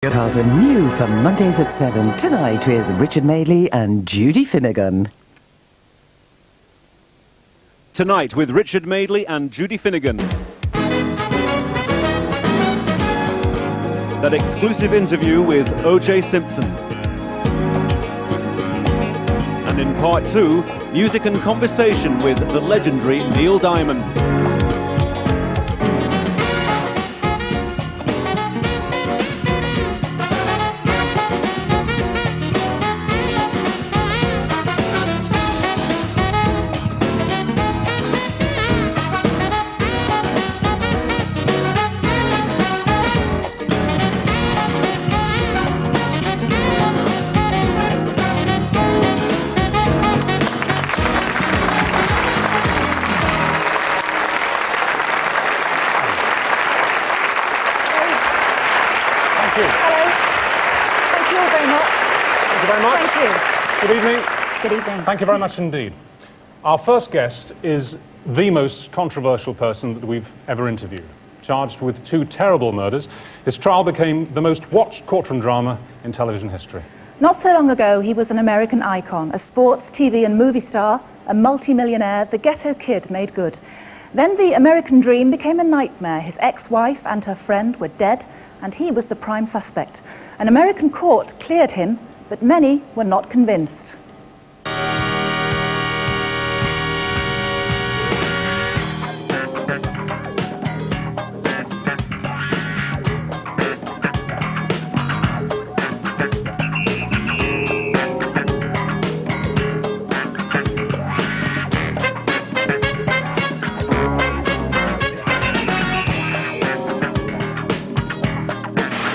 Carlton, new from Mondays at 7, tonight with Richard Madeley and Judy Finnegan. Tonight with Richard Madeley and Judy Finnegan. That exclusive interview with O.J. Simpson. And in part 2, music and conversation with the legendary Neil Diamond. Good evening. Good evening. Thank you very much indeed. Our first guest is the most controversial person that we've ever interviewed. Charged with 2 terrible murders, his trial became the most watched courtroom drama in television history. Not so long ago, he was an American icon, a sports, TV and movie star, a multi-millionaire, the ghetto kid made good. Then the American dream became a nightmare. His ex-wife and her friend were dead, and he was the prime suspect. An American court cleared him, but many were not convinced.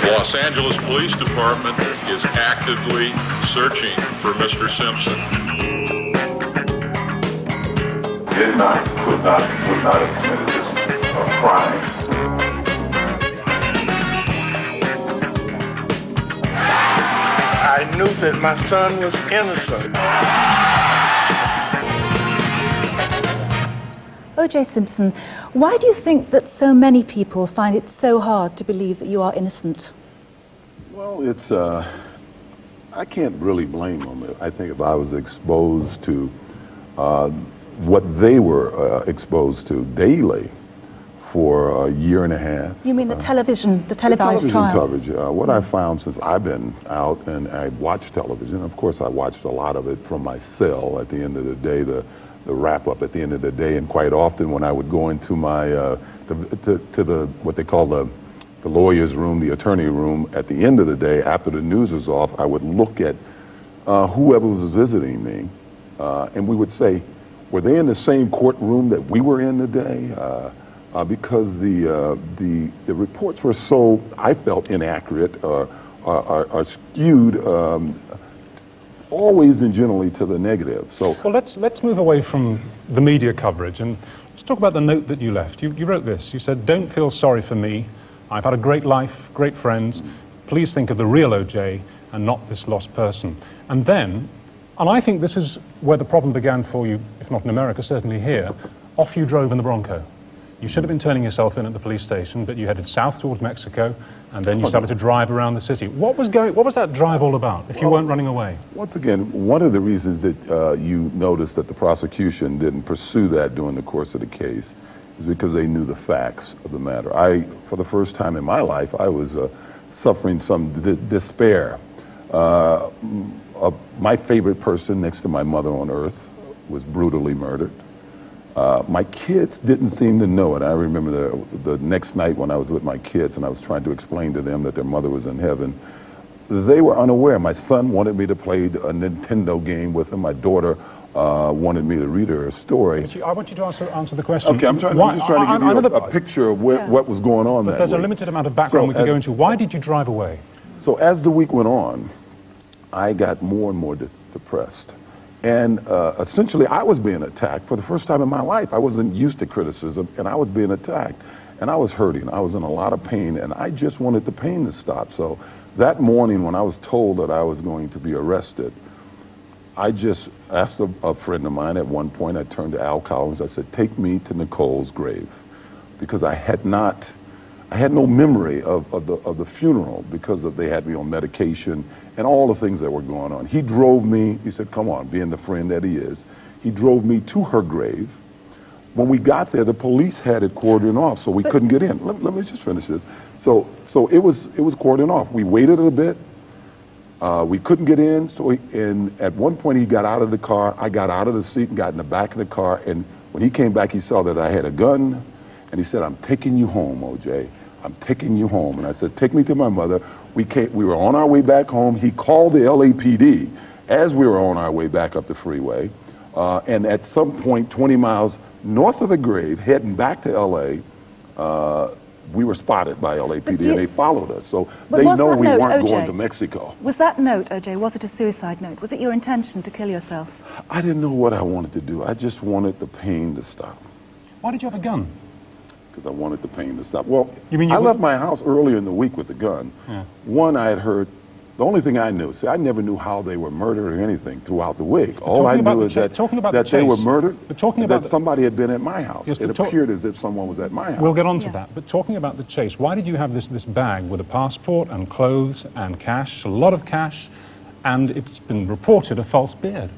Los Angeles Police Department is actively searching for Mr. Simpson. Could not have committed this crime. I knew that my son was innocent. O.J. Simpson, why do you think that so many people find it so hard to believe that you are innocent? Well, it's, I can't really blame them. I think if I was exposed to what they were exposed to daily for a year and a half. You mean the television, the televised trial? Coverage. What I found since I've been out and I watched television, of course I watched a lot of it from my cell at the end of the day, the wrap-up at the end of the day, and quite often when I would go into my, to the, what they call the lawyer's room, the attorney room, at the end of the day, after the news was off, I would look at whoever was visiting me, and we would say, were they in the same courtroom that we were in today? Because the reports were so, I felt, inaccurate or skewed always and generally to the negative. So, well, let's move away from the media coverage and let's talk about the note that you left. You wrote this. You said, "Don't feel sorry for me. I've had a great life, great friends. Please think of the real O.J. and not this lost person." And then, and I think this is where the problem began for you, if not in America, certainly here, off you drove in the Bronco. You should have been turning yourself in at the police station, but you headed south towards Mexico, and then you started to drive around the city. What was that drive all about, if you weren't running away? Once again, one of the reasons that you noticed that the prosecution didn't pursue that during the course of the case is because they knew the facts of the matter. For the first time in my life, I was suffering some despair. My favorite person next to my mother on earth was brutally murdered. My kids didn't seem to know it. I remember the next night when I was with my kids and I was trying to explain to them that their mother was in heaven. They were unaware. My son wanted me to play a Nintendo game with him. My daughter wanted me to read her a story. I want you to answer the question. Okay, I'm just trying to give you a picture of what was going on that There's week. A limited amount of background we can go into. Why did you drive away? So as the week went on, I got more and more depressed. And essentially, I was being attacked for the first time in my life. I wasn't used to criticism, and I was being attacked. And I was hurting. I was in a lot of pain, and I just wanted the pain to stop. So that morning when I was told that I was going to be arrested, I just asked a friend of mine at one point, I turned to Al Collins, I said, take me to Nicole's grave. Because I had not I had no memory of the funeral because they had me on medication and all the things that were going on. He drove me, he said, come on, being the friend that he is, he drove me to her grave. When we got there, the police had it cordoned off, so we couldn't get in. Let me just finish this. So it was cordoned off. We waited a bit. We couldn't get in, and at one point he got out of the car. I got out of the seat and got in the back of the car, and when he came back, he saw that I had a gun, and he said, I'm taking you home, O.J. I'm taking you home. And I said, take me to my mother. We were on our way back home. He called the LAPD as we were on our way back up the freeway, and at some point 20 miles north of the grave, heading back to L.A., we were spotted by LAPD and they followed us. So they know we weren't going to Mexico. Was that note, O.J., was it a suicide note? Was it your intention to kill yourself? I didn't know what I wanted to do. I just wanted the pain to stop. Why did you have a gun? Because I wanted the pain to stop. Well, I left my house earlier in the week with the gun. Yeah. One, I had heard, the only thing I knew, see, I never knew how they were murdered or anything throughout the week. All I knew is that they were murdered, that somebody had been at my house. Yes, it appeared as if someone was at my house. We'll get on to that. But talking about the chase, why did you have this bag with a passport and clothes and cash, a lot of cash, and it's been reported a false beard?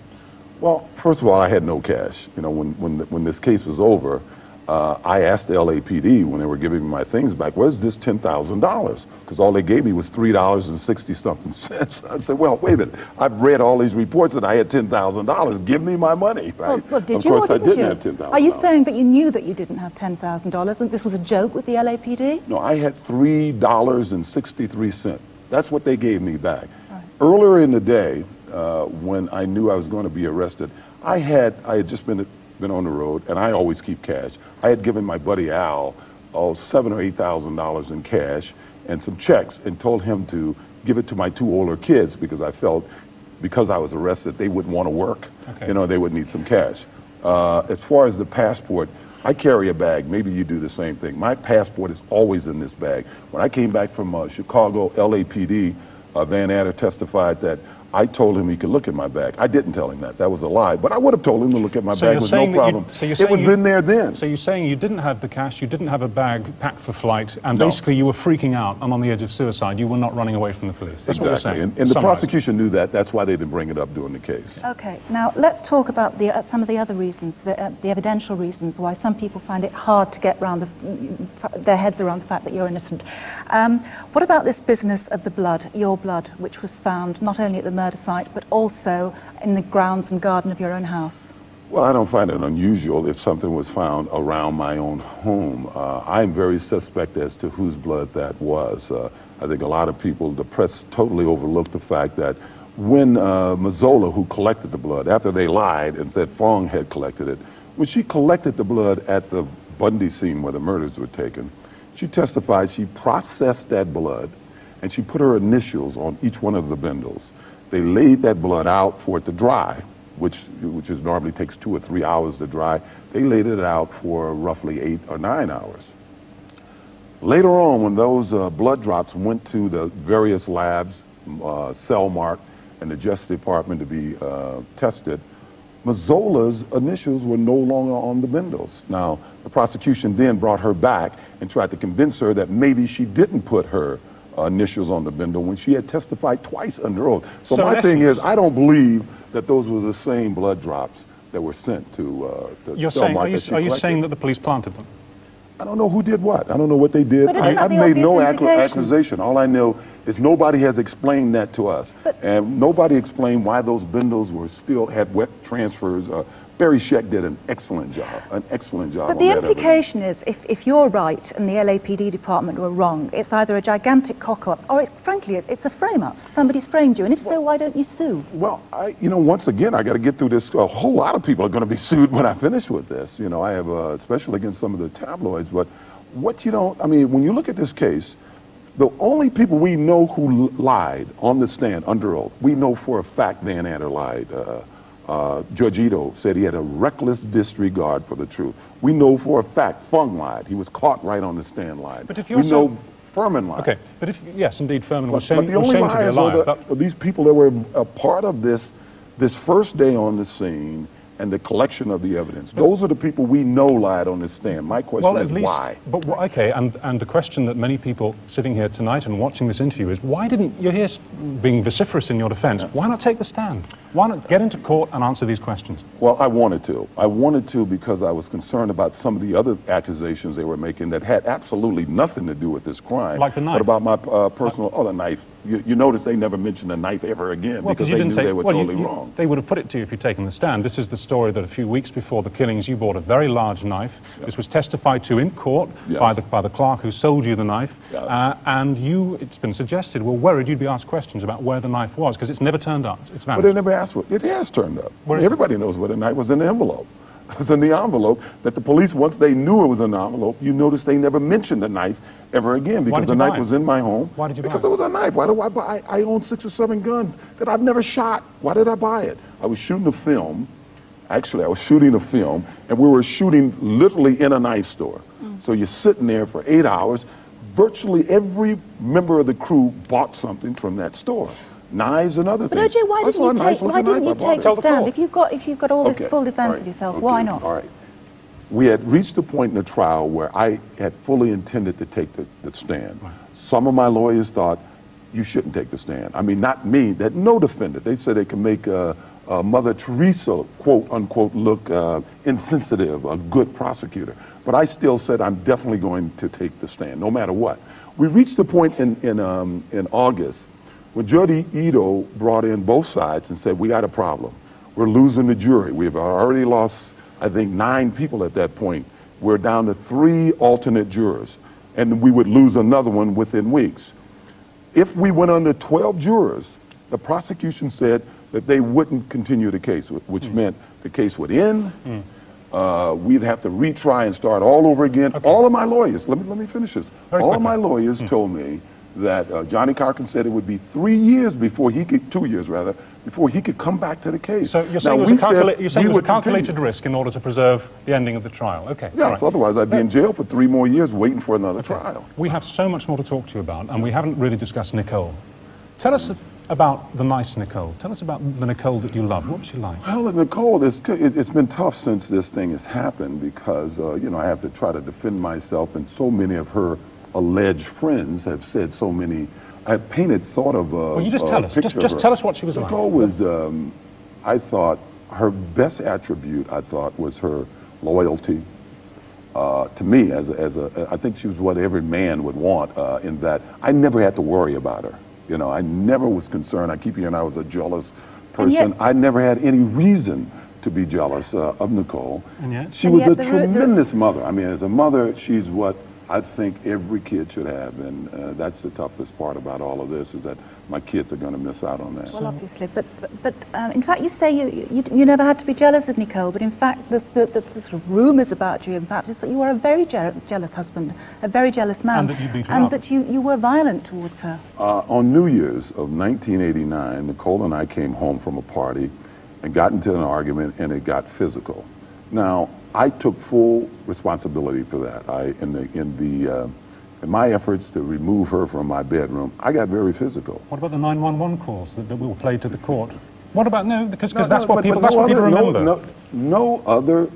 Well, first of all, I had no cash. You know, when this case was over, I asked the LAPD when they were giving me my things back, where's this $10,000? Because all they gave me was $3.60-something. I said, well, wait a minute. I've read all these reports that I had $10,000. Give me my money, right? Well, did of you course, or I didn't didn't you? have $10,000. Are you saying that you knew that you didn't have $10,000 and this was a joke with the LAPD? No, I had $3.63. That's what they gave me back. Right. Earlier in the day, when I knew I was going to be arrested, I had just been on the road, and I always keep cash. I had given my buddy Al $7,000 or $8,000 in cash and some checks, and told him to give it to my 2 older kids because I felt, because I was arrested, they wouldn't want to work. Okay. You know, they would need some cash. As far as the passport, I carry a bag. Maybe you do the same thing. My passport is always in this bag. When I came back from Chicago, LAPD, Van Adder testified that I told him he could look at my bag. I didn't tell him that. That was a lie. But I would have told him to look at my bag with no problem. It was in there then. So you're saying you didn't have the cash, you didn't have a bag packed for flight, and basically you were freaking out and on the edge of suicide. You were not running away from the police. That's what you're saying. And the prosecution knew that. That's why they didn't bring it up during the case. Okay. Now, let's talk about some of the other reasons, the evidential reasons why some people find it hard to get around their heads around the fact that you're innocent. What about this business of the blood, your blood, which was found not only at the murder site, but also in the grounds and garden of your own house? Well, I don't find it unusual if something was found around my own home. I'm very suspect as to whose blood that was. I think a lot of people, the press totally overlooked the fact that when Mazzola, who collected the blood, after they lied and said Fong had collected it, when she collected the blood at the Bundy scene where the murders were taken, she testified she processed that blood and she put her initials on each one of the bindles. They laid that blood out for it to dry, which normally takes 2 or 3 hours to dry. They laid it out for roughly 8 or 9 hours. Later on, when those blood drops went to the various labs, Cellmark and the Justice Department to be tested, Mazzola's initials were no longer on the bindles. Now, the prosecution then brought her back and tried to convince her that maybe she didn't put her initials on the bindle when she had testified twice under oath. So my thing is, I don't believe that those were the same blood drops that were sent to Cellmark. Are you saying that the police planted them? I don't know who did what. I don't know what they did. I've made no accusation. All I know is nobody has explained that to us. And nobody explained why those bindles had wet transfers. Barry Scheck did an excellent job, But the implication is, if you're right and the LAPD department were wrong, it's either a gigantic cock-up or, frankly, it's a frame-up. Somebody's framed you, and if so, why don't you sue? Well, once again, I got to get through this. A whole lot of people are going to be sued when I finish with this. You know, I have, especially against some of the tabloids. But when you look at this case, the only people we know who lied on the stand under oath, we know for a fact Van Adder lied. Giorgito said he had a reckless disregard for the truth. We know for a fact Fung lied. He was caught right on the stand lying. But if you're know Furman lied. Okay, but yes, indeed, Furman was shamed to be a liar. But these people that were a part of this first day on the scene, and the collection of the evidence. Those are the people we know lied on this stand. My question is why? But okay, and the question that many people sitting here tonight and watching this interview is, why didn't, you're here being vociferous in your defense, why not take the stand? Why not get into court and answer these questions? Well, I wanted to. I wanted to because I was concerned about some of the other accusations they were making that had absolutely nothing to do with this crime. Like the knife? But about my personal, the knife. You notice they never mentioned a knife ever again, well, because they knew they were totally wrong. They would have put it to you if you'd taken the stand. This is the story that a few weeks before the killings, you bought a very large knife. Yes. This was testified to in court by the clerk who sold you the knife. Yes. And you, it's been suggested, were worried you'd be asked questions about where the knife was, because it's never turned up. It's vanished. But they never asked what it has turned up. Everybody knows where the knife was in the envelope. It was in the envelope that the police, once they knew it was in the envelope, you notice they never mentioned the knife ever again, because the knife was in my home. Why did you buy it? Because it was a knife. Why do I buy? I own 6 or 7 guns that I've never shot. Why did I buy it? I was shooting a film. Actually, I was shooting a film, and we were shooting literally in a knife store. So you're sitting there for 8 hours. Virtually every member of the crew bought something from that store. Knives and other things. But O.J., why didn't you take the stand? If you've got all this full defense of yourself, why not? All right. We had reached a point in the trial where I had fully intended to take the stand. Right. Some of my lawyers thought, you shouldn't take the stand. I mean, not me, that no defendant. They said they can make Mother Teresa, quote unquote, look insensitive, a good prosecutor. But I still said I'm definitely going to take the stand, no matter what. We reached the point in August when Judge Ito brought in both sides and said, we got a problem. We're losing the jury. We've already lost, I think, 9 people at that point. We're down to 3 alternate jurors, and we would lose another one within weeks. If we went under 12 jurors, the prosecution said that they wouldn't continue the case, which meant the case would end. We'd have to retry and start all over again. Okay. All of my lawyers, let me finish this. All of my lawyers told me that Johnny Carson said it would be 3 years before he could, 2 years rather, before he could come back to the case. So you're saying it was a calculated risk in order to preserve the ending of the trial. Okay. Yes, otherwise I'd be in jail for 3 more years waiting for another trial. We have so much more to talk to you about, and we haven't really discussed Nicole. Tell us about the nice Nicole. Tell us about the Nicole that you loved. What was she like? Well, Nicole, it's been tough since this thing has happened because, you know, I have to try to defend myself, and so many of her alleged friends have said so many. I painted sort of a well, you just tell us. Just tell us what she was like. Nicole was, I thought, her best attribute, I thought, was her loyalty. To me, I think she was what every man would want in that I never had to worry about her. You know, I never was concerned. I keep hearing I was a jealous person. I never had any reason to be jealous of Nicole. And yet? She was a tremendous mother. I mean, as a mother, she's what I think every kid should have, and that's the toughest part about all of this, is that my kids are going to miss out on that. Well, obviously, but in fact, you say you never had to be jealous of Nicole, but in fact, the sort of rumours about you, in fact, is that you were a very jealous husband, a very jealous man, and that you beat her up. That you were violent towards her. On New Year's of 1989, Nicole and I came home from a party and got into an argument, and it got physical. Now, I took full responsibility for that. In my efforts to remove her from my bedroom, I got very physical. What about the 911 calls that were played to the court? What about because that's what people remember. No other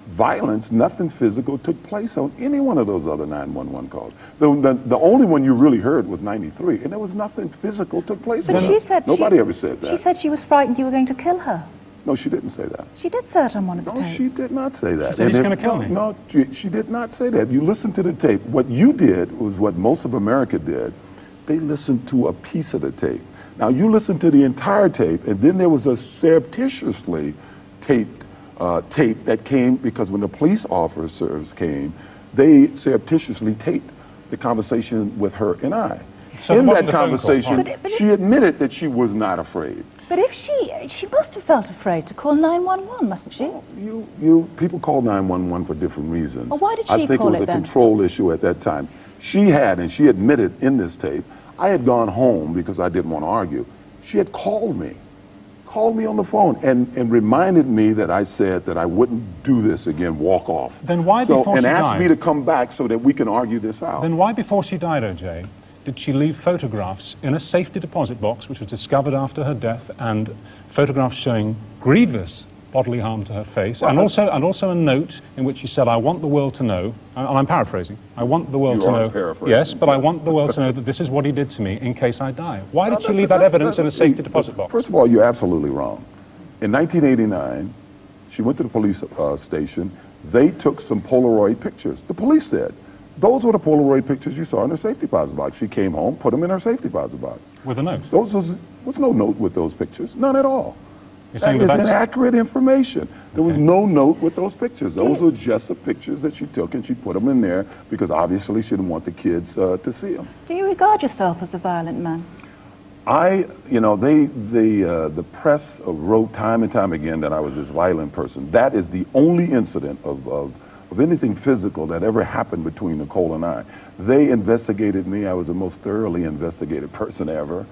violence, nothing physical took place on any one of those other 911 calls. The only one you really heard was 93, and there was nothing physical took place. But she said nobody ever said that. She said she was frightened you were going to kill her. No, she didn't say that. She did say it on one of the tapes. No, she did not say that. She said he's going to kill me. No, she did not say that. You listen to the tape. What you did was what most of America did. They listened to a piece of the tape. Now, you listened to the entire tape, and then there was a surreptitiously taped tape that came, because when the police officers came, they surreptitiously taped the conversation with her and I. So in that conversation, she admitted that she was not afraid. But if she must have felt afraid to call 911, mustn't she? Well, people call 911 for different reasons. Well, why did she call it then? I think it was a control issue at that time. She had, and she admitted in this tape, I had gone home because I didn't want to argue. She had called me on the phone and reminded me that I said that I wouldn't do this again, walk off. Then why before she died? And asked me to come back so that we can argue this out. Then why before she died, O.J., did she leave photographs in a safety deposit box, which was discovered after her death, and photographs showing grievous bodily harm to her face, and also a note in which she said, "I want the world to know," and I'm paraphrasing, "I want the world to know." Yes, but I want the world to know that this is what he did to me in case I die. Why did she leave that evidence in a safety deposit box? First of all, you're absolutely wrong. In 1989, she went to the police station. They took some Polaroid pictures. The police said, those were the Polaroid pictures you saw in her safety deposit box. She came home, put them in her safety deposit box. With a note? Those was no note with those pictures. None at all. You're That saying is that's inaccurate information. There was no note with those pictures. Those were just the pictures that she took, and she put them in there because obviously she didn't want the kids to see them. Do you regard yourself as a violent man? The press wrote time and time again that I was this violent person. That is the only incident of anything physical that ever happened between Nicole and I. They investigated me. I was the most thoroughly investigated person ever.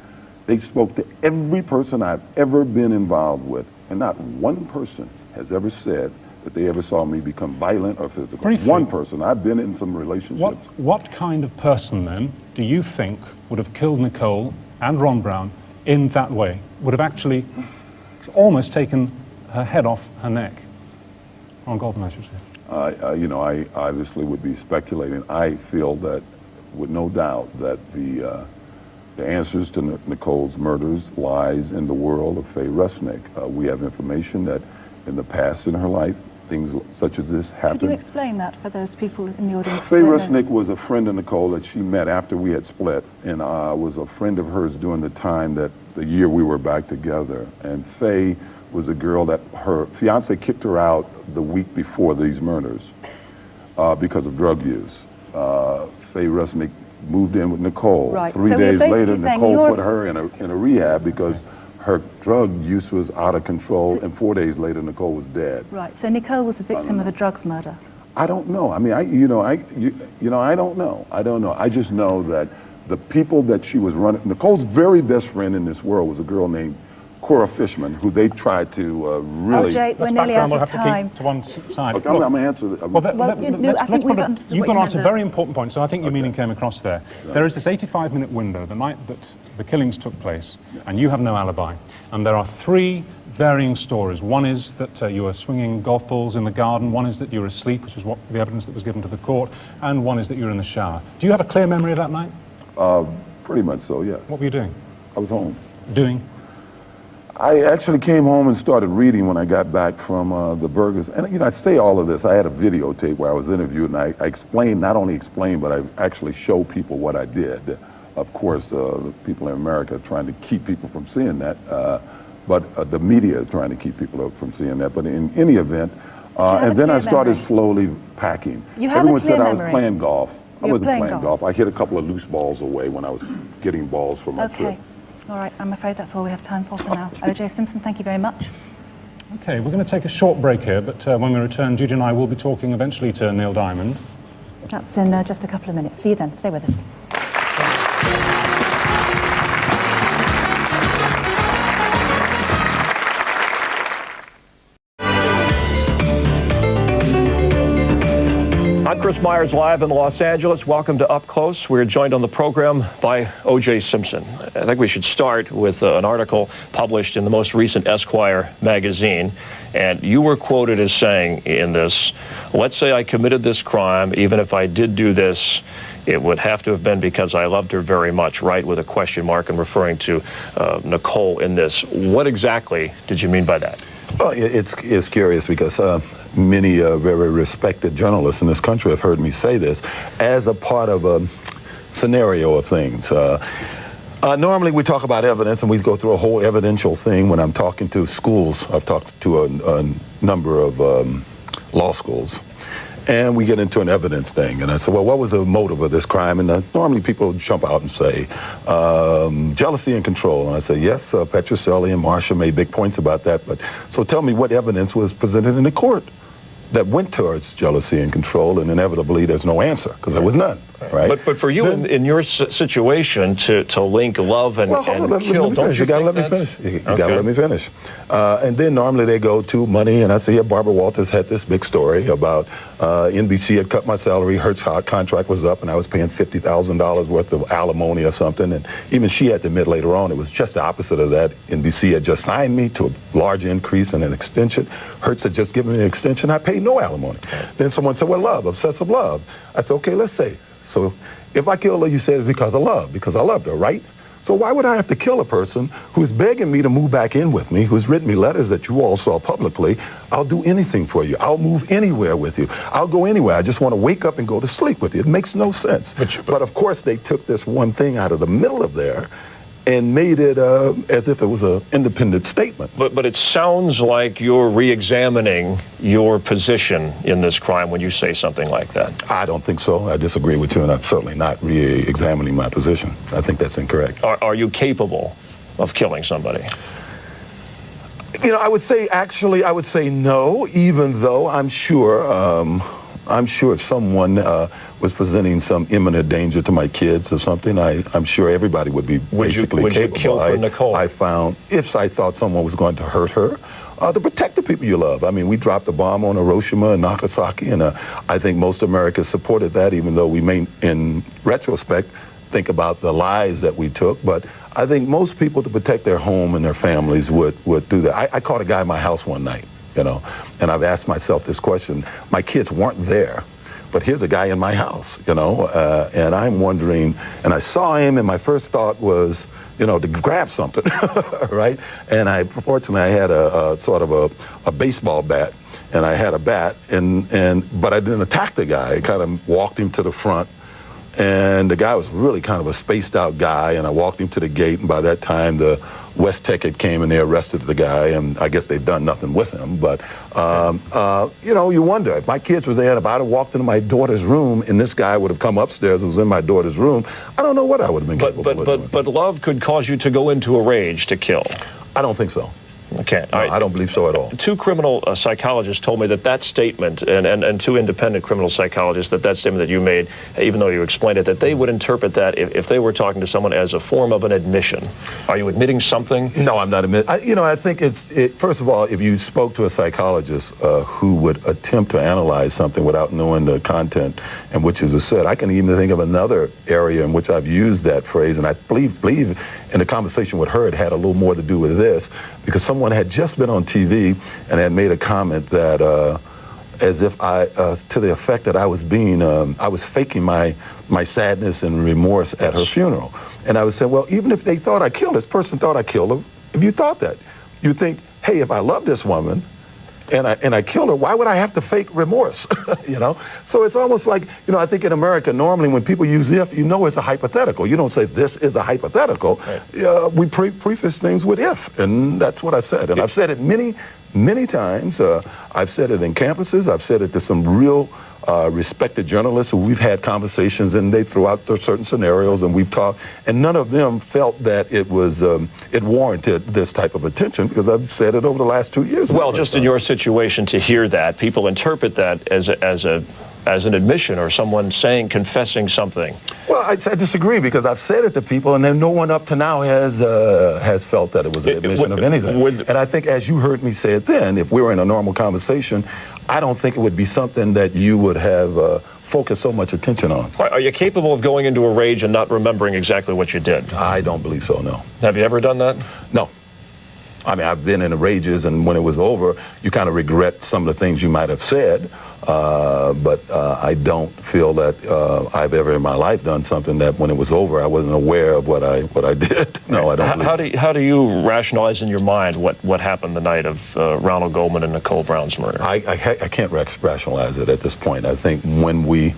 They spoke to every person I've ever been involved with, and not one person has ever said that they ever saw me become violent or physical. Briefly, one person. I've been in some relationships. What kind of person, then, do you think would have killed Nicole and Ron Brown in that way? Would have actually almost taken her head off her neck? Ron Goldman, I should say. I obviously would be speculating. I feel that, with no doubt, that the answers to Nicole's murders lies in the world of Faye Resnick. We have information that in the past in her life, things such as this happened. Could you explain that for those people in the audience? Faye Resnick was a friend of Nicole that she met after we had split, and was a friend of hers during the time that the year we were back together. And Faye was a girl that her fiance kicked her out the week before these murders because of drug use. Faye Resnick moved in with Nicole. Right. 3 days later, Nicole put her in a rehab because her drug use was out of control, and 4 days later, Nicole was dead. Right. So Nicole was a victim of a drugs murder. I don't know. I mean, I don't know. I don't know. I just know that the people that she was running, Nicole's very best friend in this world was a girl named Cora Fishman, who they tried to really... O.J., we're nearly out of time. To one side. Okay, I'm going to answer the... I think we've understood You've what gone you on to a meant very important point, so I think your meaning came across there. Yeah. There is this 85-minute window, the night that the killings took place, and you have no alibi. And there are three varying stories. One is that you were swinging golf balls in the garden, one is that you were asleep, which is what the evidence that was given to the court, and one is that you were in the shower. Do you have a clear memory of that night? Pretty much so, yes. What were you doing? I was home. Doing? I actually came home and started reading when I got back from the burgers. And, I say all of this. I had a videotape where I was interviewed, and I explained, not only explained, but I actually showed people what I did. Of course, the people in America are trying to keep people from seeing that, but the media is trying to keep people from seeing that. But in any event, and then I started slowly packing. Everyone said I was playing golf. I wasn't playing golf. I hit a couple of loose balls away when I was getting balls for my trip. All right, I'm afraid that's all we have time for now. O.J. Simpson, thank you very much. Okay, we're going to take a short break here, but when we return, Judy and I will be talking eventually to Neil Diamond. That's in just a couple of minutes. See you then. Stay with us. I'm Chris Myers, live in Los Angeles. Welcome to Up Close. We're joined on the program by O.J. Simpson. I think we should start with an article published in the most recent Esquire magazine. And you were quoted as saying in this, "Let's say I committed this crime. Even if I did do this, it would have to have been because I loved her very much," right, with a question mark, and referring to Nicole in this. What exactly did you mean by that? Well, it's curious because many very respected journalists in this country have heard me say this as a part of a scenario of things. Normally we talk about evidence and we go through a whole evidential thing when I'm talking to schools. I've talked to a number of law schools. And we get into an evidence thing. And I said, well, what was the motive of this crime? And normally people jump out and say, jealousy and control. And I say, yes, Petrocelli and Marsha made big points about that. But so tell me what evidence was presented in the court that went towards jealousy and control, and inevitably there's no answer, because there was none. right? But for you, in your situation, to link love and, kill, don't you gotta think let me finish. You gotta let me finish. And then normally they go to money, and I see Barbara Walters had this big story about NBC had cut my salary, Hertz contract was up, and I was paying $50,000 worth of alimony or something, and even she had to admit later on it was just the opposite of that. NBC had just signed me to a large increase and an extension. Hertz had just given me an extension. I paid no alimony. Then someone said, well, love, obsessive love. I said, okay, let's say. So if I kill her, you said it's because of love, because I loved her, right? So why would I have to kill a person who's begging me to move back in with me, who's written me letters that you all saw publicly? I'll do anything for you. I'll move anywhere with you. I'll go anywhere. I just want to wake up and go to sleep with you. It makes no sense. But of course, they took this one thing out of the middle of there and made it as if it was an independent statement. But it sounds like you're re-examining your position in this crime when you say something like that. I don't think so. I disagree with you, and I'm certainly not re-examining my position. I think that's incorrect. Are you capable of killing somebody? You know, I would say no, even though I'm sure if someone was presenting some imminent danger to my kids or something, I'm sure everybody would be basically capable. Would you kill for Nicole? I found, if I thought someone was going to hurt her, to protect the people you love. I mean, we dropped the bomb on Hiroshima and Nagasaki, and I think most Americans supported that, even though we may, in retrospect, think about the lies that we took. But I think most people, to protect their home and their families, would do that. I caught a guy in my house one night, you know, and I've asked myself this question. My kids weren't there, but here's a guy in my house, you know, and I'm wondering, and I saw him, and my first thought was, you know, to grab something, right? And fortunately, I had a sort of a baseball bat, and I had a bat, but I didn't attack the guy. I kind of walked him to the front, and the guy was really kind of a spaced out guy, and I walked him to the gate, and by that time, the West Tech had came and they arrested the guy, and I guess they'd done nothing with him. But, you know, you wonder, if my kids were there, and if I'd have walked into my daughter's room and this guy would have come upstairs and was in my daughter's room, I don't know what I would have been capable of doing. But love could cause you to go into a rage to kill. I don't think so. Okay. No, I don't believe so at all. Two criminal psychologists told me that statement, and two independent criminal psychologists, that statement that you made, even though you explained it, that they would interpret that if they were talking to someone as a form of an admission. Are you admitting something? No, I'm not admitting. You know, I think first of all, if you spoke to a psychologist who would attempt to analyze something without knowing the content and which is said, I can even think of another area in which I've used that phrase, and I believe in the conversation with her, it had a little more to do with this, because someone had just been on TV and had made a comment that, as if to the effect that I was faking my sadness and remorse at her funeral. And I was saying, well, even if they thought I killed this person, thought I killed her, if you thought that, you think, hey, if I love this woman and I killed her, why would I have to fake remorse? You know? So it's almost like, you know, I think in America, normally when people use if, you know it's a hypothetical. You don't say this is a hypothetical. Right. We preface things with if, and that's what I said. And I've said it many times. I've said it in campuses. I've said it to some real respected journalists who we've had conversations, and they threw out certain scenarios, and we've talked, and none of them felt that it was it warranted this type of attention, because I've said it over the last 2 years. Well, just in your situation, to hear that, people interpret that as an admission, or someone confessing something. Well, I disagree, because I've said it to people, and then no one up to now has felt that it was an admission of anything. And I think, as you heard me say it then, if we were in a normal conversation, I don't think it would be something that you would have focused so much attention on. Are you capable of going into a rage and not remembering exactly what you did? I don't believe so, no. Have you ever done that? No. I mean, I've been in the rages, and when it was over, you kind of regret some of the things you might have said. But I don't feel that I've ever in my life done something that when it was over, I wasn't aware of what I did. No, I don't. How do you rationalize in your mind what happened the night of Ronald Goldman and Nicole Brown's murder? I can't rationalize it at this point. I think when we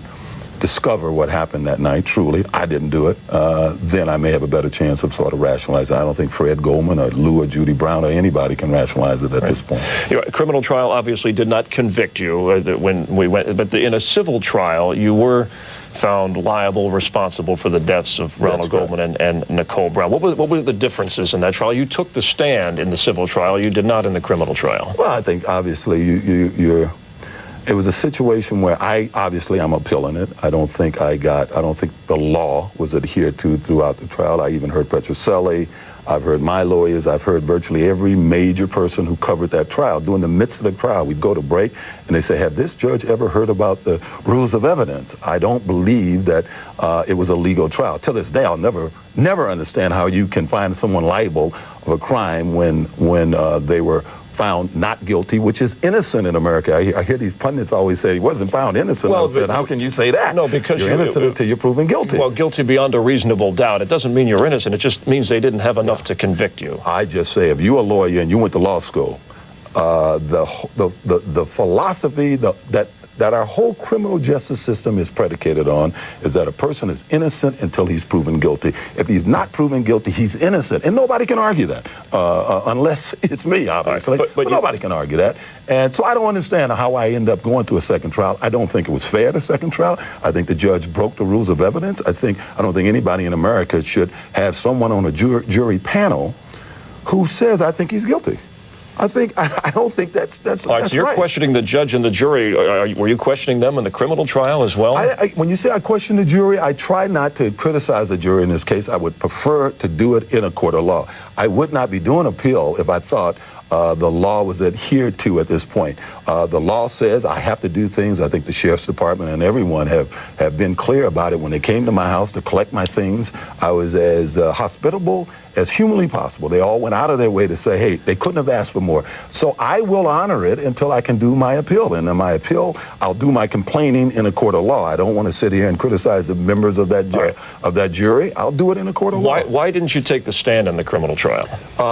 discover what happened that night, truly, I didn't do it, then I may have a better chance of sort of rationalizing. I don't think Fred Goldman or Lou or Judy Brown or anybody can rationalize it at this point. A criminal trial obviously did not convict you when we went, but in a civil trial, you were found liable, responsible for the deaths of Ronald Goldman and Nicole Brown. What were the differences in that trial? You took the stand in the civil trial. You did not in the criminal trial. Well, I think obviously you're It was a situation where I'm appealing it. I don't think the law was adhered to throughout the trial. I even heard Petroselli. I've heard my lawyers. I've heard virtually every major person who covered that trial. During the midst of the trial, we'd go to break, and they say, have this judge ever heard about the rules of evidence? I don't believe that it was a legal trial. Till this day, I'll never understand how you can find someone liable of a crime when they were found not guilty, which is innocent in America. I hear these pundits always say he wasn't found innocent. Well, I said, how can you say that? No, because you're innocent until you're proven guilty. Well, guilty beyond a reasonable doubt. It doesn't mean you're innocent. It just means they didn't have enough to convict you. I just say, if you're a lawyer and you went to law school, the philosophy that our whole criminal justice system is predicated on is that a person is innocent until he's proven guilty. If he's not proven guilty, he's innocent. And nobody can argue that, unless it's me, obviously. Right, but nobody can argue that. And so I don't understand how I end up going to a second trial. I don't think it was fair, the second trial. I think the judge broke the rules of evidence. I don't think anybody in America should have someone on a jury panel who says, I think he's guilty. I don't think that's All right, so you're questioning the judge and the jury. Were you questioning them in the criminal trial as well? When you say I question the jury, I try not to criticize the jury in this case. I would prefer to do it in a court of law. I would not be doing appeal if I thought the law was adhered to at this point. The law says I have to do things. I think the Sheriff's Department and everyone have been clear about it. When they came to my house to collect my things, I was as hospitable as humanly possible. They all went out of their way to say, hey, they couldn't have asked for more. So I will honor it until I can do my appeal. And in my appeal, I'll do my complaining in a court of law. I don't want to sit here and criticize the members of that jury. I'll do it in a court of law. Why didn't you take the stand in the criminal trial?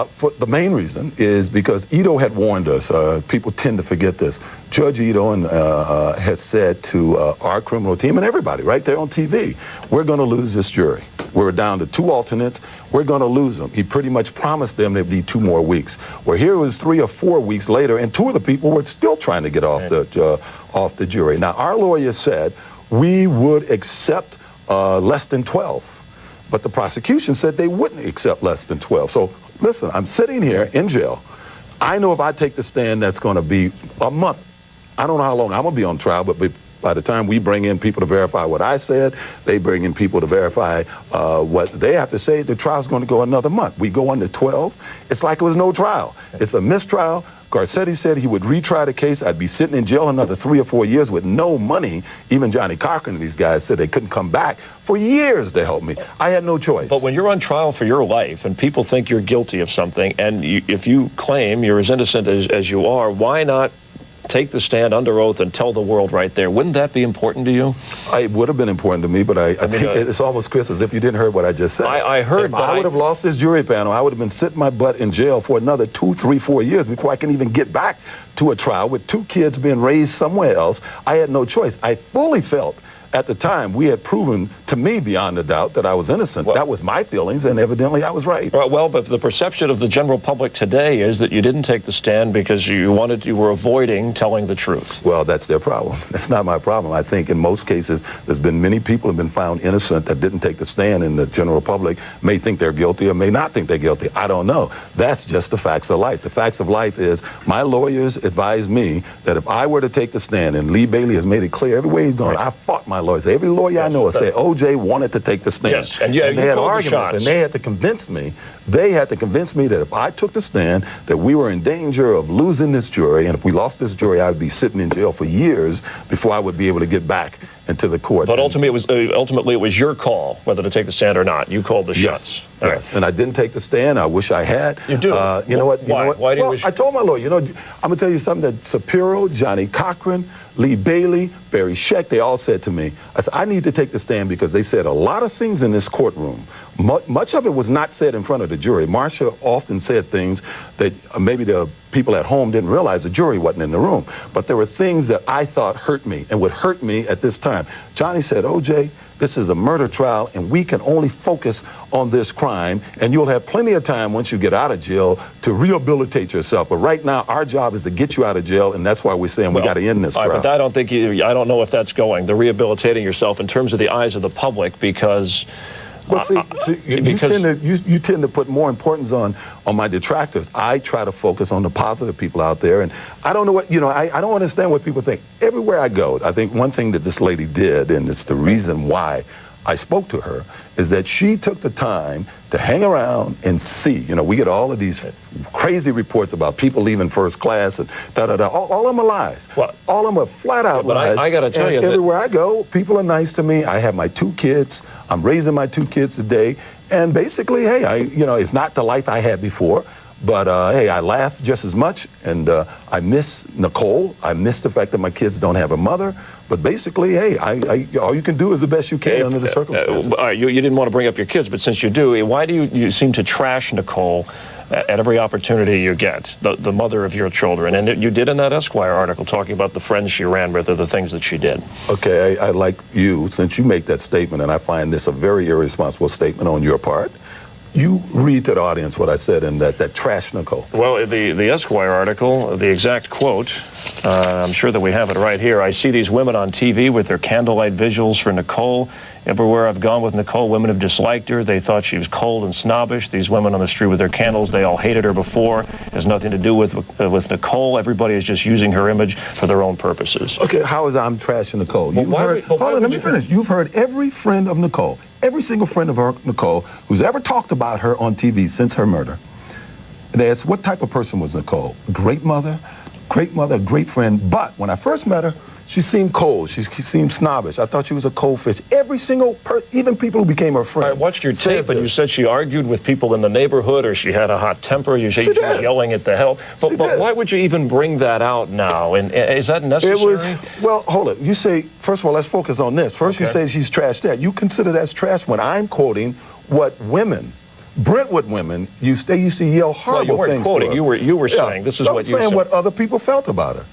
For the main reason is because Ito had warned us. People tend to forget this. Judge Ito has said to our criminal team and everybody right there on TV, we're going to lose this jury. We're down to 2 alternates. We're going to lose them. He pretty much promised them there'd be 2 more weeks. Well, here it was 3 or 4 weeks later, and 2 of the people were still trying to get off the jury. Now, our lawyer said we would accept less than 12, but the prosecution said they wouldn't accept less than 12. So, listen, I'm sitting here in jail. I know if I take the stand, that's going to be a month. I don't know how long I'm going to be on trial, but by the time we bring in people to verify what I said, they bring in people to verify what they have to say, the trial's going to go another month. We go under 12. It's like it was no trial. It's a mistrial. Garcetti said he would retry the case. I'd be sitting in jail another 3 or 4 years with no money. Even Johnny Cochran and these guys said they couldn't come back for years to help me. I had no choice. But when you're on trial for your life and people think you're guilty of something, and if you claim you're as innocent as you are, why not take the stand under oath and tell the world right there? Wouldn't that be important to you? It would have been important to me, but I think it's almost, Chris, as if you didn't hear what I just said. I heard, but I would have lost this jury panel. I would have been sitting my butt in jail for another 2, 3, 4 years before I can even get back to a trial with 2 kids being raised somewhere else. I had no choice. I fully felt at the time we had proven to me beyond a doubt that I was innocent. Well, that was my feelings, and evidently I was right. Well, but the perception of the general public today is that you didn't take the stand because you were avoiding telling the truth. Well, that's their problem. That's not my problem. I think in most cases there's been many people who have been found innocent that didn't take the stand, and the general public may think they're guilty or may not think they're guilty. I don't know. That's just the facts of life. The facts of life is my lawyers advised me that if I were to take the stand, and Lee Bailey has made it clear everywhere he's gone, I fought my lawyers. Every lawyer I know said O.J. wanted to take the stand. Yes, and they had arguments, and they had to convince me. They had to convince me that if I took the stand, that we were in danger of losing this jury, and if we lost this jury, I would be sitting in jail for years before I would be able to get back into the court. But ultimately, it was your call whether to take the stand or not. You called the shots. Yes, and I didn't take the stand. I wish I had. You do? You know what? Why do you wish? I told my lawyer, I'm going to tell you something that Shapiro, Johnny Cochran, Lee Bailey, Barry Scheck, they all said to me, I said, I need to take the stand because they said a lot of things in this courtroom. Much of it was not said in front of the jury. Marcia often said things that maybe the people at home didn't realize the jury wasn't in the room. But there were things that I thought hurt me and would hurt me at this time. Johnny said, O.J., this is a murder trial, and we can only focus on this crime, and you'll have plenty of time once you get out of jail to rehabilitate yourself. But right now, our job is to get you out of jail, and that's why we're saying we got to end this trial. But I don't know if that's going, the rehabilitating yourself in terms of the eyes of the public, because Well, see, you tend to put more importance on my detractors. I try to focus on the positive people out there, and I don't know what, I don't understand what people think. Everywhere I go, I think one thing that this lady did, and it's the reason why I spoke to her, is that she took the time to hang around and see. We get all of these crazy reports about people leaving first class and da-da-da. All of them are lies. Well, all of them are flat-out lies. I got to tell you that everywhere I go, people are nice to me. I have my 2 kids. I'm raising my 2 kids today. And basically, hey, it's not the life I had before. But, hey, I laugh just as much, and I miss Nicole. I miss the fact that my kids don't have a mother. But basically, hey, all you can do is the best you can under the circumstances. You didn't want to bring up your kids, but since you do, why do you seem to trash Nicole at every opportunity you get, the mother of your children? And you did in that Esquire article talking about the friends she ran with or the things that she did. Okay, I like you, since you make that statement, and I find this a very irresponsible statement on your part. You read to the audience what I said in that trash Nicole. Well, the Esquire article, the exact quote, I'm sure that we have it right here. I see these women on TV with their candlelight visuals for Nicole. Everywhere I've gone with Nicole, women have disliked her. They thought she was cold and snobbish. These women on the street with their candles, they all hated her before. It has nothing to do with Nicole. Everybody is just using her image for their own purposes. Okay, how is I'm trashing Nicole? Hold on, let me finish. You've heard every friend of Nicole, every single friend of Nicole who's ever talked about her on TV since her murder. They asked, what type of person was Nicole? Great mother, great friend. But when I first met her, she seemed cold. She seemed snobbish. I thought she was a cold fish. Every single even people who became her friend. I watched your tape, and you said she argued with people in the neighborhood, or she had a hot temper. You said she was yelling at the hell. But why would you even bring that out now? And is that necessary? Well, hold it. You say, first of all, let's focus on this. First, you say she's trash there. You consider that's trash when I'm quoting what women, Brentwood women, they used to yell horrible things to her. You were saying this is what you said. I was saying what other people felt about her.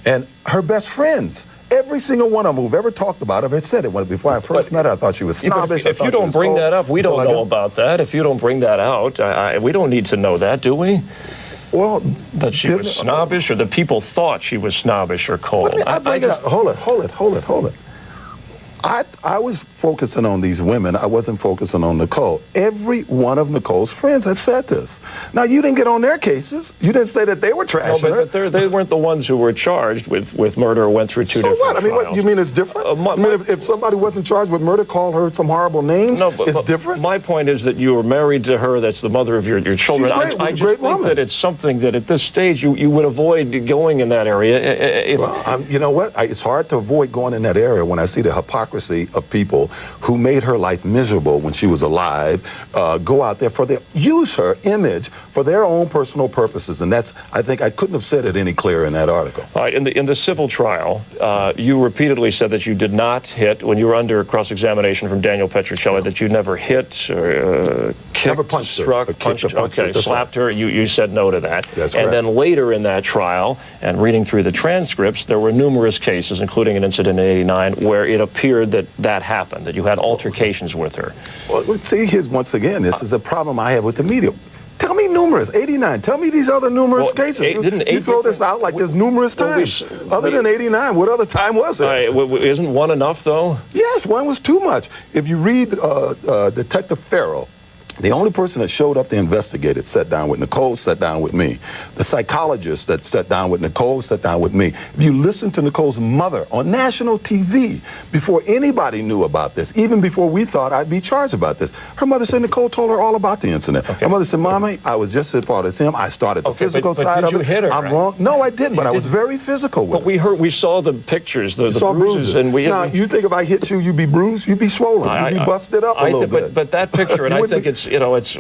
And her best friends, every single one of them who've ever talked about her, had said it. Before I first met her, I thought she was snobbish. If you don't bring that up, we don't know about that. If you don't bring that out, we don't need to know that, do we? Well, that she was snobbish, or that people thought she was snobbish or cold. Hold it. I was focusing on these women. I wasn't focusing on Nicole. Every one of Nicole's friends have said this. Now, you didn't get on their cases. You didn't say that they were trashing her. But they weren't the ones who were charged with murder or went through two different trials. So what? I mean, what, you mean it's different? I mean, if somebody wasn't charged with murder, call her some horrible names, it's different? My point is that you were married to her. That's the mother of your children. I just think that it's something that at this stage you would avoid going in that area. Well, you know what? It's hard to avoid going in that area when I see the hypocrisy of people who made her life miserable when she was alive, go out there use her image for their own personal purposes. And I think I couldn't have said it any clearer in that article. All right, in the civil trial, you repeatedly said that you did not hit, when you were under cross-examination from Daniel Petruccelli, that you never hit or kicked, never punched struck, her, punched, okay, slapped her. You said no to that. That's and correct. then later in that trial, and reading through the transcripts, there were numerous cases, including an incident in '89, where it appeared that happened, that you had altercations with her. Well, see, once again, this is a problem I have with the media. Tell me numerous, 89. Tell me these other numerous cases. You throw this out like there's numerous times. Other than 89, what other time was there? Isn't one enough, though? Yes, one was too much. If you read Detective Farrell, the only person that showed up to investigate it sat down with Nicole, sat down with me. The psychologist that sat down with Nicole sat down with me. If you listen to Nicole's mother on national TV, before anybody knew about this, even before we thought I'd be charged about this, her mother said Nicole told her all about the incident. Her mother said, Mommy, I was just as far as him. I started the physical side of it. But did you hit her? I'm wrong. No, I didn't, but I was very physical with her. We saw the pictures, the bruises. And now, you think if I hit you, you'd be bruised? You'd be swollen. You'd be busted up a little bit. But that picture, and I think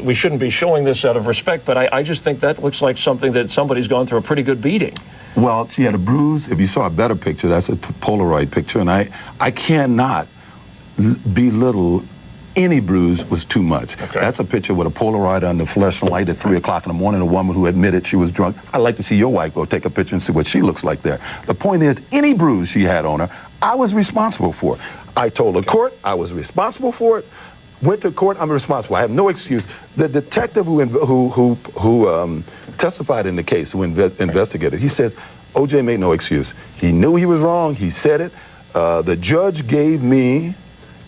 we shouldn't be showing this out of respect, but I just think that looks like something that somebody's gone through a pretty good beating. Well, she had a bruise. If you saw a better picture, that's a Polaroid picture, and I cannot belittle any bruise was too much. Okay. That's a picture with a Polaroid under fluorescent light at 3 o'clock in the morning, a woman who admitted she was drunk. I'd like to see your wife go take a picture and see what she looks like there. The point is, any bruise she had on her, I was responsible for. I told the court I was responsible for it. Went to court, I'm responsible. I have no excuse. The detective who testified in the case, who investigated, he says, O.J. made no excuse. He knew he was wrong, he said it. The judge gave me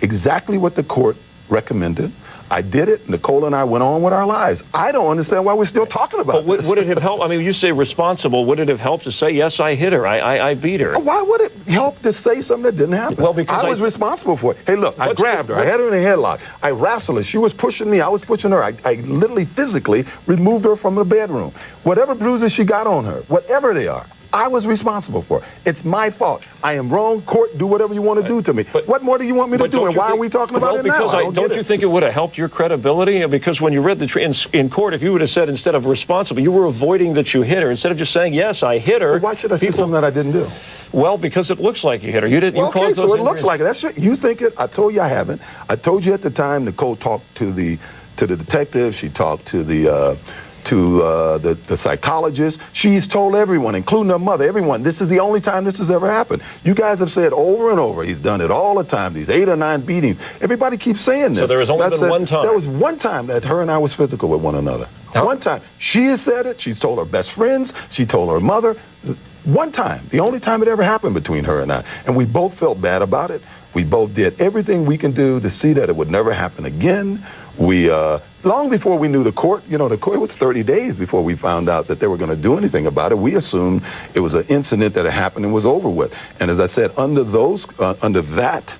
exactly what the court recommended. I did it. Nicole and I went on with our lives. I don't understand why we're still talking about this. But would it have helped? I mean, you say responsible. Would it have helped to say, yes, I hit her, I beat her? Why would it help to say something that didn't happen? Well, because I was responsible for it. Hey, look, I grabbed her. I had her in a headlock. I wrestled her. She was pushing me. I was pushing her. I literally physically removed her from the bedroom. Whatever bruises she got on her, whatever they are, I was responsible for it. It's my fault. I am wrong. Court, do whatever you want to do to me. But what more do you want me to do? And why are we talking about it now? Don't you think it would have helped your credibility? Because when you read in court, if you would have said instead of responsible, you were avoiding that you hit her instead of just saying, yes, I hit her. Well, why should I say something that I didn't do? Well, because it looks like you hit her. You didn't. Well, okay, so it looks like it. That's you think it. I told you I haven't. I told you at the time. Nicole talked to the detective. She talked to the psychologist. She's told everyone, including her mother, everyone, this is the only time this has ever happened. You guys have said over and over, he's done it all the time, these 8 or 9 beatings. Everybody keeps saying this. So there has only been one time. There was one time that her and I was physical with one another. One time. She has said it. She's told her best friends. She told her mother. One time. The only time it ever happened between her and I. And we both felt bad about it. We both did everything we can do to see that it would never happen again. We, long before we knew the court, it was 30 days before we found out that they were going to do anything about it. We assumed it was an incident that had happened and was over with. And as I said, under that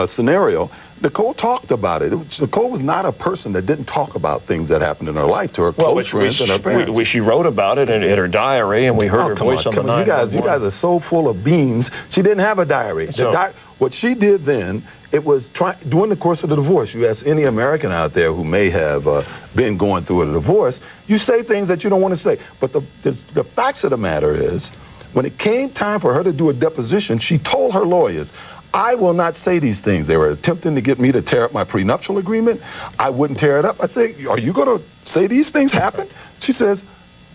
scenario, Nicole talked about it. Nicole was not a person that didn't talk about things that happened in her life to her close friends and her parents. She wrote about it in her diary, and we heard her voice on the 911. You guys are so full of beans. She didn't have a diary. What she did then, it was during the course of the divorce. You ask any American out there who may have been going through a divorce, you say things that you don't want to say. But the facts of the matter is, when it came time for her to do a deposition, she told her lawyers, I will not say these things. They were attempting to get me to tear up my prenuptial agreement. I wouldn't tear it up. I say, are you going to say these things happened? She says,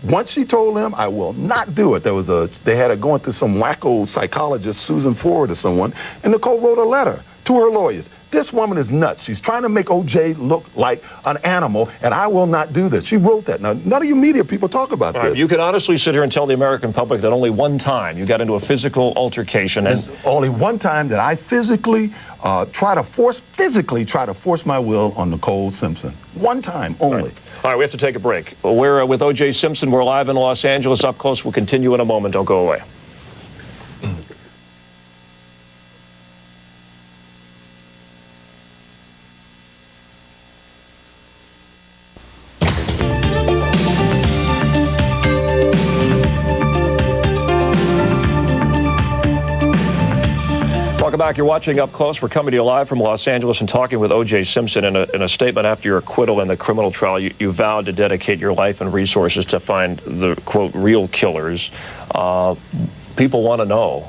once she told them, I will not do it. They had her going through some wacko psychologist, Susan Ford or someone, and Nicole wrote a letter to her lawyers. This woman is nuts. She's trying to make O.J. look like an animal, and I will not do this. She wrote that. Now, none of you media people talk about this. You can honestly sit here and tell the American public that only one time you got into a physical altercation. And only one time that I physically try to force my will on Nicole Simpson. One time only. All right, we have to take a break. We're with O.J. Simpson. We're live in Los Angeles. Up close. We'll continue in a moment. Don't go away. Welcome back. You're watching Up Close. We're coming to you live from Los Angeles and talking with O.J. Simpson. In a statement after your acquittal in the criminal trial, you vowed to dedicate your life and resources to find the, quote, real killers. People want to know,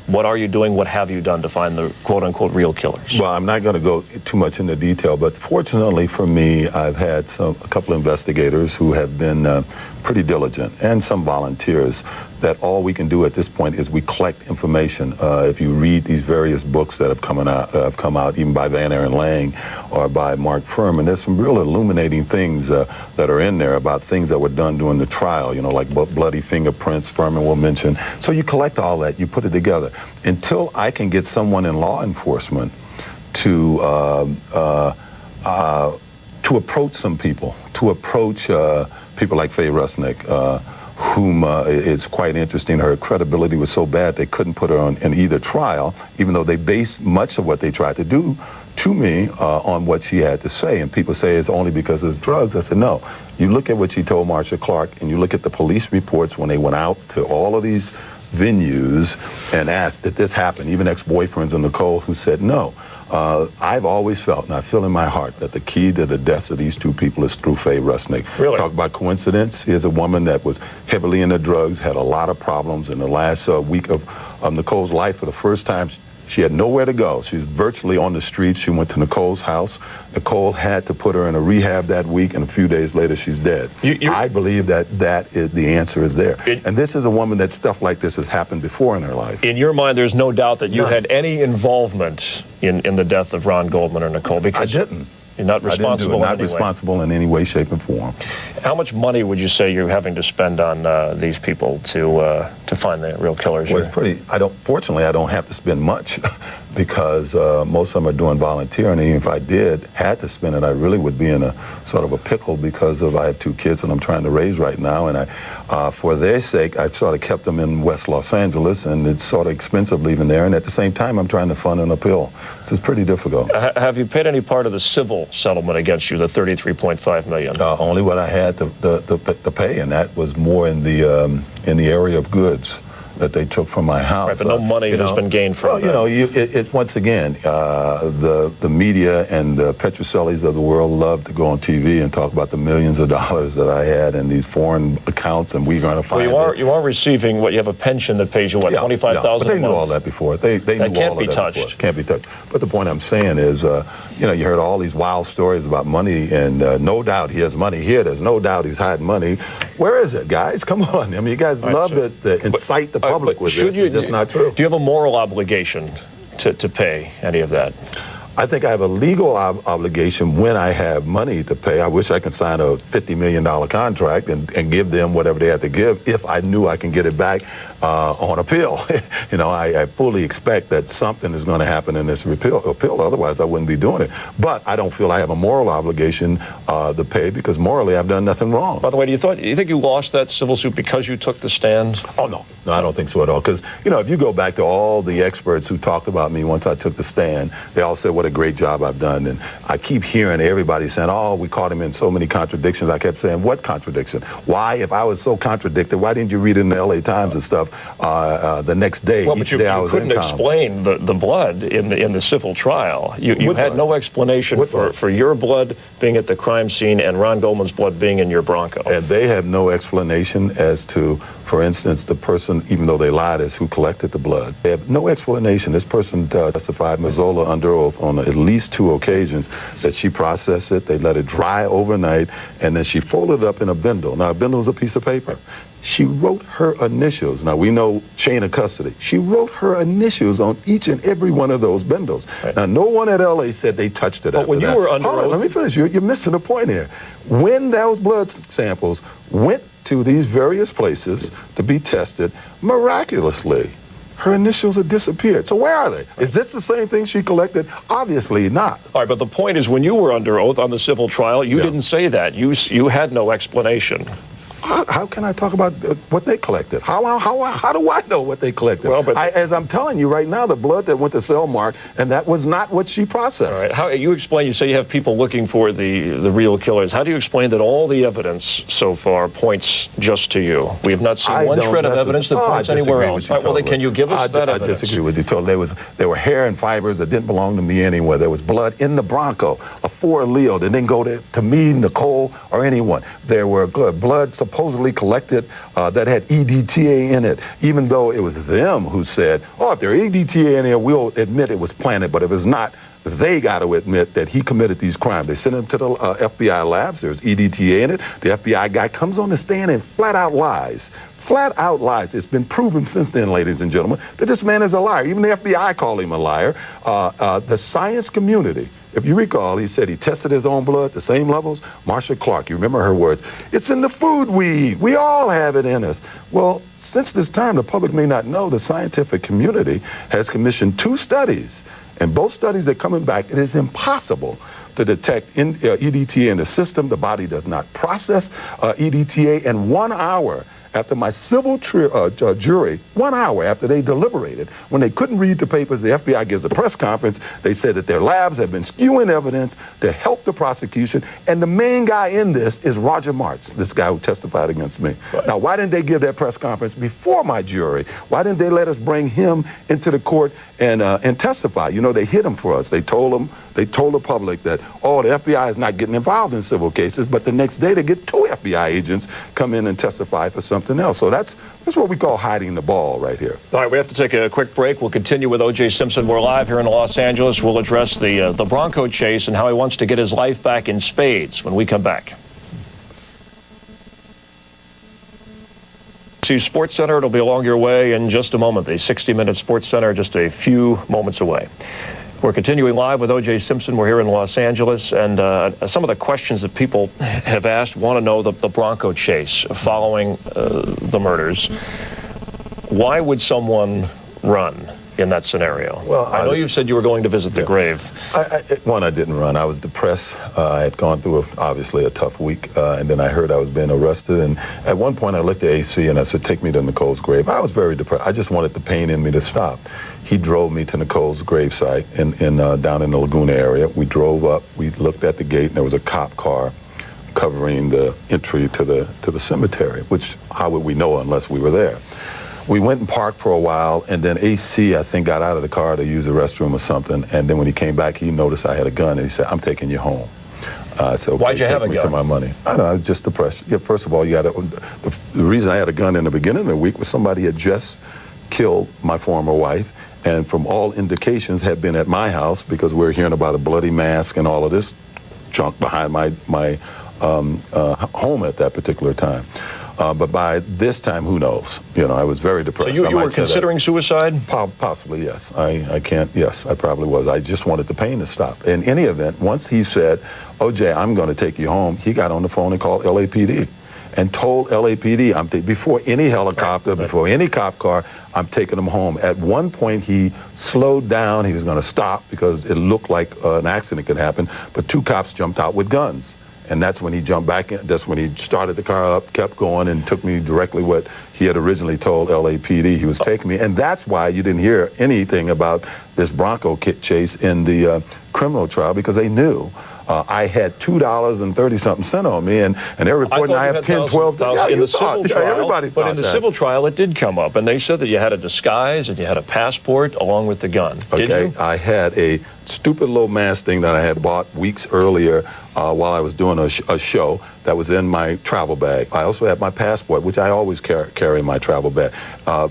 what are you doing, what have you done to find the, quote, unquote, real killers? Well, I'm not going to go too much into detail, but fortunately for me, I've had a couple of investigators who have been pretty diligent, and some volunteers, that all we can do at this point is we collect information. If you read these various books that have come out, even by Van Aaron Lang or by Mark Furman, there's some real illuminating things that are in there about things that were done during the trial, like bloody fingerprints, Furman will mention. So you collect all that, you put it together. Until I can get someone in law enforcement to approach some people, to approach people like Faye Rusnick, whom is quite interesting. Her credibility was so bad they couldn't put her in either trial, even though they based much of what they tried to do to me on what she had to say. And people say it's only because of drugs. I said, no. You look at what she told Marsha Clark, and you look at the police reports when they went out to all of these venues and asked, did this happen? Even ex-boyfriends of Nicole who said no. I've always felt, and I feel in my heart, that the key to the deaths of these two people is through Faye Rusnick. Really? Talk about coincidence. Here's a woman that was heavily into drugs, had a lot of problems. In the last week of Nicole's life, for the first time, she had nowhere to go. She was virtually on the streets. She went to Nicole's house. Nicole had to put her in a rehab that week, and a few days later, she's dead. I believe that is the answer is there. And this is a woman that stuff like this has happened before in her life. In your mind, there's no doubt that you had any involvement in the death of Ron Goldman or Nicole, because I didn't. You're not responsible in any way. Not responsible in any way, shape, and form. How much money would you say you're having to spend on these people to find the real killers? Well, it's pretty. Fortunately, I don't have to spend much. because most of them are doing volunteering. And if I had to spend it, I really would be in a sort of a pickle because I have 2 kids that I'm trying to raise right now. And for their sake, I've sort of kept them in West Los Angeles, and it's sort of expensive leaving there. And at the same time, I'm trying to fund an appeal. So it's pretty difficult. Have you paid any part of the civil settlement against you, the $33.5 million? Only what I had to pay, and that was more in the area of goods that they took from my house. Right, but no money has been gained from that. Once again, the media and the Petrocellis of the world love to go on TV and talk about the millions of dollars that I had in these foreign accounts, and we're going to find you are receiving what? You have a pension that pays you, what, $25,000 a month? But they knew all that before. They knew all of that can't be touched. Can't be touched. But the point I'm saying is, you heard all these wild stories about money, and no doubt he has money here. There's no doubt he's hiding money. Where is it, guys? Come on. I mean, you guys love to incite the public with this. It's just not true. Do you have a moral obligation to pay any of that? I think I have a legal obligation when I have money to pay. I wish I could sign a $50 million contract and give them whatever they have to give if I knew I can get it back on appeal. I fully expect that something is going to happen in this appeal. Otherwise, I wouldn't be doing it. But I don't feel I have a moral obligation to pay because morally I've done nothing wrong. By the way, do you think you lost that civil suit because you took the stand? Oh, no. No, I don't think so at all. Because, if you go back to all the experts who talked about me once I took the stand, they all said what a great job I've done. And I keep hearing everybody saying, oh, we caught him in so many contradictions. I kept saying, what contradiction? Why, if I was so contradicted, why didn't you read it in the LA Times and stuff the next day, each day I was in town? You couldn't explain the blood in the civil trial. You had no explanation for your blood being at the crime scene and Ron Goldman's blood being in your Bronco. And they have no explanation as to, for instance, the person, even though they lied, as who collected the blood. They have no explanation. This person testified, Mazzola, under oath on at least 2 occasions that she processed it, they let it dry overnight, and then she folded it up in a bindle. Now, a bindle is a piece of paper. She wrote her initials. Now, we know chain of custody. She wrote her initials on each and every one of those bindles. Right. Now, no one at LA said they touched it. But when you were under oath... Let me finish. You're missing the point here. When those blood samples went to these various places to be tested, miraculously, her initials had disappeared. So where are they? Is this the same thing she collected? Obviously not. All right, but the point is, when you were under oath on the civil trial, you didn't say that. You had no explanation. How can I talk about what they collected? How do I know what they collected? Well, as I'm telling you right now, the blood that went to Cellmark, and that was not what she processed. All right. How you say you have people looking for the real killers. How do you explain that all the evidence so far points just to you? We have not seen one shred of evidence that points anywhere else. All right, well, then can you give us that evidence? I disagree with you totally. There were hair and fibers that didn't belong to me anywhere. There was blood in the Bronco, a 4 allele that didn't go to me, Nicole, or anyone. There were blood supposedly collected that had EDTA in it, even though it was them who said, oh, if there's EDTA in there, we'll admit it was planted, but if it's not, they got to admit that he committed these crimes. They sent him to the FBI labs. There's EDTA in it. The FBI guy comes on the stand and flat out lies. Flat out lies. It's been proven since then, ladies and gentlemen, that this man is a liar. Even the FBI called him a liar. The science community, if you recall, he said he tested his own blood, the same levels. Marsha Clark, you remember her words. It's in the food we eat. We all have it in us. Well, since this time, the public may not know, the scientific community has commissioned 2 studies. And both studies are coming back. It is impossible to detect EDTA in the system. The body does not process EDTA. And 1 hour after my civil jury, 1 hour after they deliberated, when they couldn't read the papers, the FBI gives a press conference. They said that their labs have been skewing evidence to help the prosecution. And the main guy in this is Roger Martz, this guy who testified against me. Right. Now, why didn't they give that press conference before my jury? Why didn't they let us bring him into the court and testify? They hid him for us. They told the public that, oh, the FBI is not getting involved in civil cases, but the next day they get 2 FBI agents come in and testify for something else. So that's what we call hiding the ball right here. All right, we have to take a quick break. We'll continue with O.J. Simpson. We're live here in Los Angeles. We'll address the Bronco chase and how he wants to get his life back in spades when we come back. To Sports Center, it'll be along your way in just a moment. The 60-minute Sports Center just a few moments away. We're continuing live with O.J. Simpson. We're here in Los Angeles, and some of the questions that people have asked want to know the Bronco chase following the murders. Why would someone run in that scenario? Well, I know you said you were going to visit the grave. One, I didn't run. I was depressed. I had gone through, obviously, a tough week, and then I heard I was being arrested. And at one point, I looked at AC and I said, take me to Nicole's grave. I was very depressed. I just wanted the pain in me to stop. He drove me to Nicole's gravesite down in the Laguna area. We drove up. We looked at the gate, and there was a cop car covering the entry to the cemetery, which how would we know unless we were there? We went and parked for a while, and then AC, I think, got out of the car to use the restroom or something, and then when he came back, he noticed I had a gun, and he said, I'm taking you home. I said, okay, why'd you have a take me gun? to my money. I don't know, I was just depressed. Yeah, first of all, the reason I had a gun in the beginning of the week was somebody had just killed my former wife, and from all indications had been at my house because we were hearing about a bloody mask and all of this junk behind my home at that particular time. But by this time, who knows? I was very depressed. So you were considering suicide? Possibly, yes. I can't, yes, I probably was. I just wanted the pain to stop. In any event, once he said, O.J., I'm going to take you home, he got on the phone and called LAPD and told LAPD, before any helicopter, before any cop car, I'm taking him home. At one point, he slowed down. He was going to stop because it looked like an accident could happen, but two cops jumped out with guns. And that's when he jumped back in. That's when he started the car up, kept going, and took me directly what he had originally told LAPD he was taking me. And that's why you didn't hear anything about this Bronco chase in the criminal trial, because they knew I had $2.30-something on me, and they're reporting I have 10, 12. In the civil trial, everybody but in the civil trial, it did come up, and they said that you had a disguise and you had a passport along with the gun. Did you? I had a stupid little mask thing that I had bought weeks earlier while I was doing a show that was in my travel bag. I also had my passport, which I always carry in my travel bag.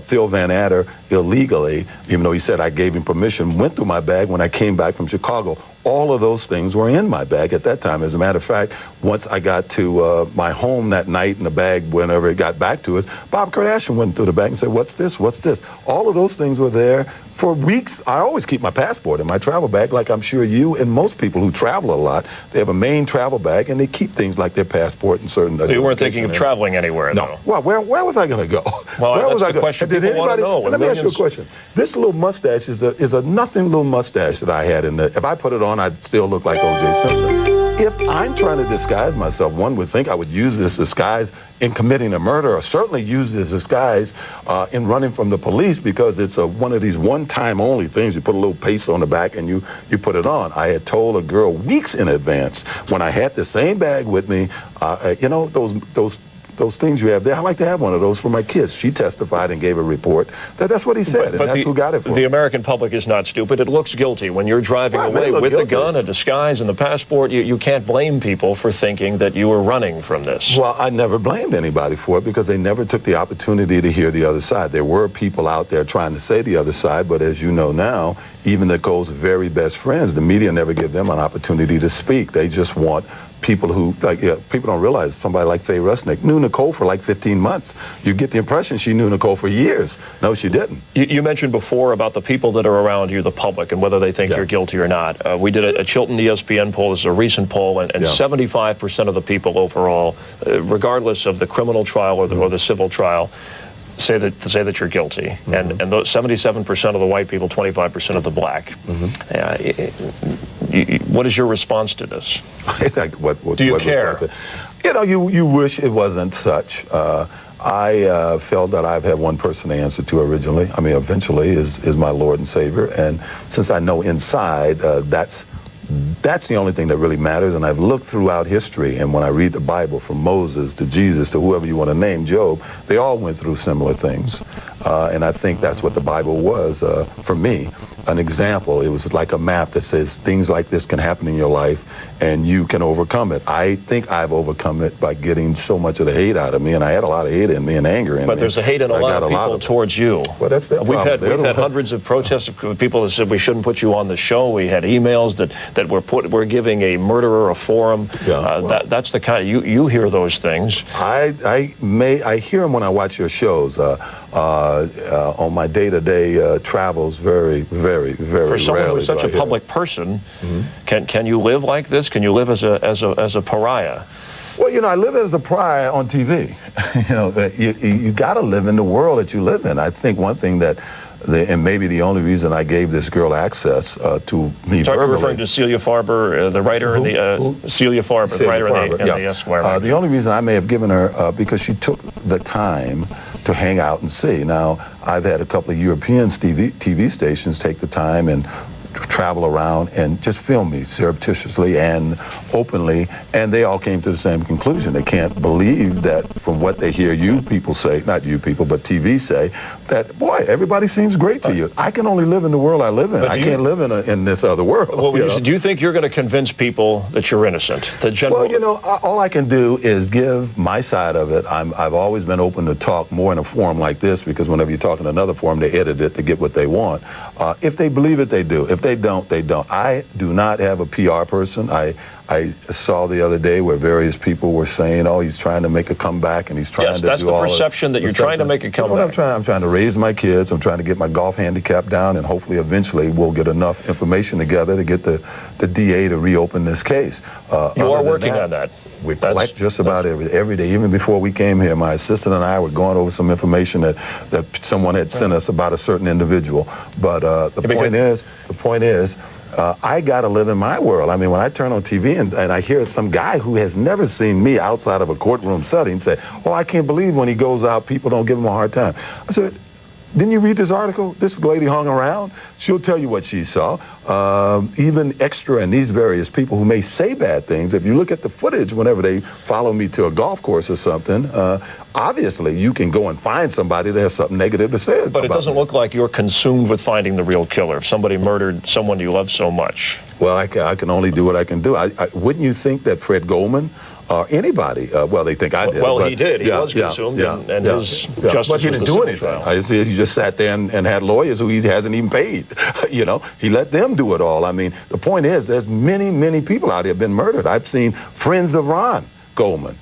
Phil Van Adder, illegally, even though he said I gave him permission, went through my bag when I came back from Chicago. All of those things were in my bag at that time. As a matter of fact, once I got to my home that night in the bag, whenever it got back to us, Bob Kardashian went through the bag and said, what's this? What's this? All of those things were there. For weeks, I always keep my passport in my travel bag, like I'm sure you and most people who travel a lot, they have a main travel bag, and they keep things like their passport and certain... So you weren't thinking of traveling anywhere, though? No. Well, where was I going to go? Well, where was I the question people want to know. Let me ask you a question. This little mustache is a nothing little mustache that I had in the... If I put it on, I'd still look like O.J. Simpson. If I'm trying to disguise myself, one would think I would use this disguise in committing a murder, or certainly use this disguise in running from the police, because it's one of these one-time only things. You put a little paste on the back and you put it on. I had told a girl weeks in advance when I had the same bag with me, you know, those things you have there, I like to have one of those for my kids. She testified and gave a report that's what he said, and that's who got it for the American public is not stupid. It looks guilty when you're driving away with a gun, a disguise, and the passport. You can't blame people for thinking that you were running from this. Well, I never blamed anybody for it, because they never took the opportunity to hear the other side. There were people out there trying to say the other side, but as you know now, even Nicole's very best friends, the media never give them an opportunity to speak. They just want people who, people don't realize somebody like Faye Rusnick knew Nicole for like 15 months. You get the impression she knew Nicole for years. No, she didn't. You mentioned before about the people that are around you, the public, and whether they think you're guilty or not. We did a Chilton ESPN poll. This is a recent poll, and 75% of the people overall, regardless of the criminal trial or the civil trial, say that you're guilty, and those 77% of the white people, 25% of the black. What is your response to this? Do you care? You know, you wish it wasn't such. I felt that I've had one person to answer to originally. I mean, eventually is my Lord and Savior, and since I know inside that's the only thing that really matters. And I've looked throughout history, and when I read the Bible, from Moses to Jesus to whoever you want to name, Job, they all went through similar things. And I think that's what the Bible was for me. An example, it was like a map that says things like this can happen in your life and you can overcome it. I think I've overcome it by getting so much of the hate out of me, and I had a lot of hate in me and anger in me. But there's a hate in a lot of people towards you. Well, that's their problem. We've had hundreds of protests of people that said we shouldn't put you on the show. We had emails that we're giving a murderer a forum. That's the kind you hear those things. I hear them when I watch your shows. On my day-to-day travels, very, very, very For someone who's such a public person, can you live like this? Can you live as a pariah? Well, you know, I live as a pariah on TV. You know, you got to live in the world that you live in. I think one thing that and maybe the only reason I gave this girl access to me Sorry, verbally. you're referring to Celia Farber, the writer in the Celia Farber, the writer in the Esquire. The only reason I may have given her because she took the time to hang out and see. Now, I've had a couple of European TV stations take the time and travel around and just film me surreptitiously and openly, and they all came to the same conclusion. They can't believe that from what they hear you people say, not you people, but TV say, that, boy, everybody seems great to you. I can only live in the world I live in. I can't live in this other world. Well, do you think you're going to convince people that you're innocent? Well, you know, all I can do is give my side of it. I've always been open to talk more in a forum like this, because whenever you talk in another forum, they edit it to get what they want. If they believe it, they do. If they don't, they don't. I do not have a PR person. I saw the other day where various people were saying, oh, he's trying to make a comeback and he's trying to do all that's the perception that you're trying to make a comeback. You know, I'm trying to raise my kids. I'm trying to get my golf handicap down, and hopefully eventually we'll get enough information together to get the DA to reopen this case. You are working on that. We collect just about every day. Even before we came here, my assistant and I were going over some information that someone had sent us about a certain individual. But the point is, I got to live in my world. I mean, when I turn on TV and I hear some guy who has never seen me outside of a courtroom setting say, oh, I can't believe when he goes out, people don't give him a hard time. I said, didn't you read this article? This lady hung around. She'll tell you what she saw. Even Extra and these various people who may say bad things, if you look at the footage whenever they follow me to a golf course or something, obviously you can go and find somebody that has something negative to say about But it doesn't look like you're consumed with finding the real killer. If somebody murdered someone you love so much. Well, I can only do what I can do. Wouldn't you think that Fred Goldman anybody, well, they think I did. Well, he did. He was consumed, and his justice But he didn't do anything. He just sat there and had lawyers who he hasn't even paid. You know, he let them do it all. I mean, the point is, there's many, many people out there have been murdered. I've seen friends of Ron Goldman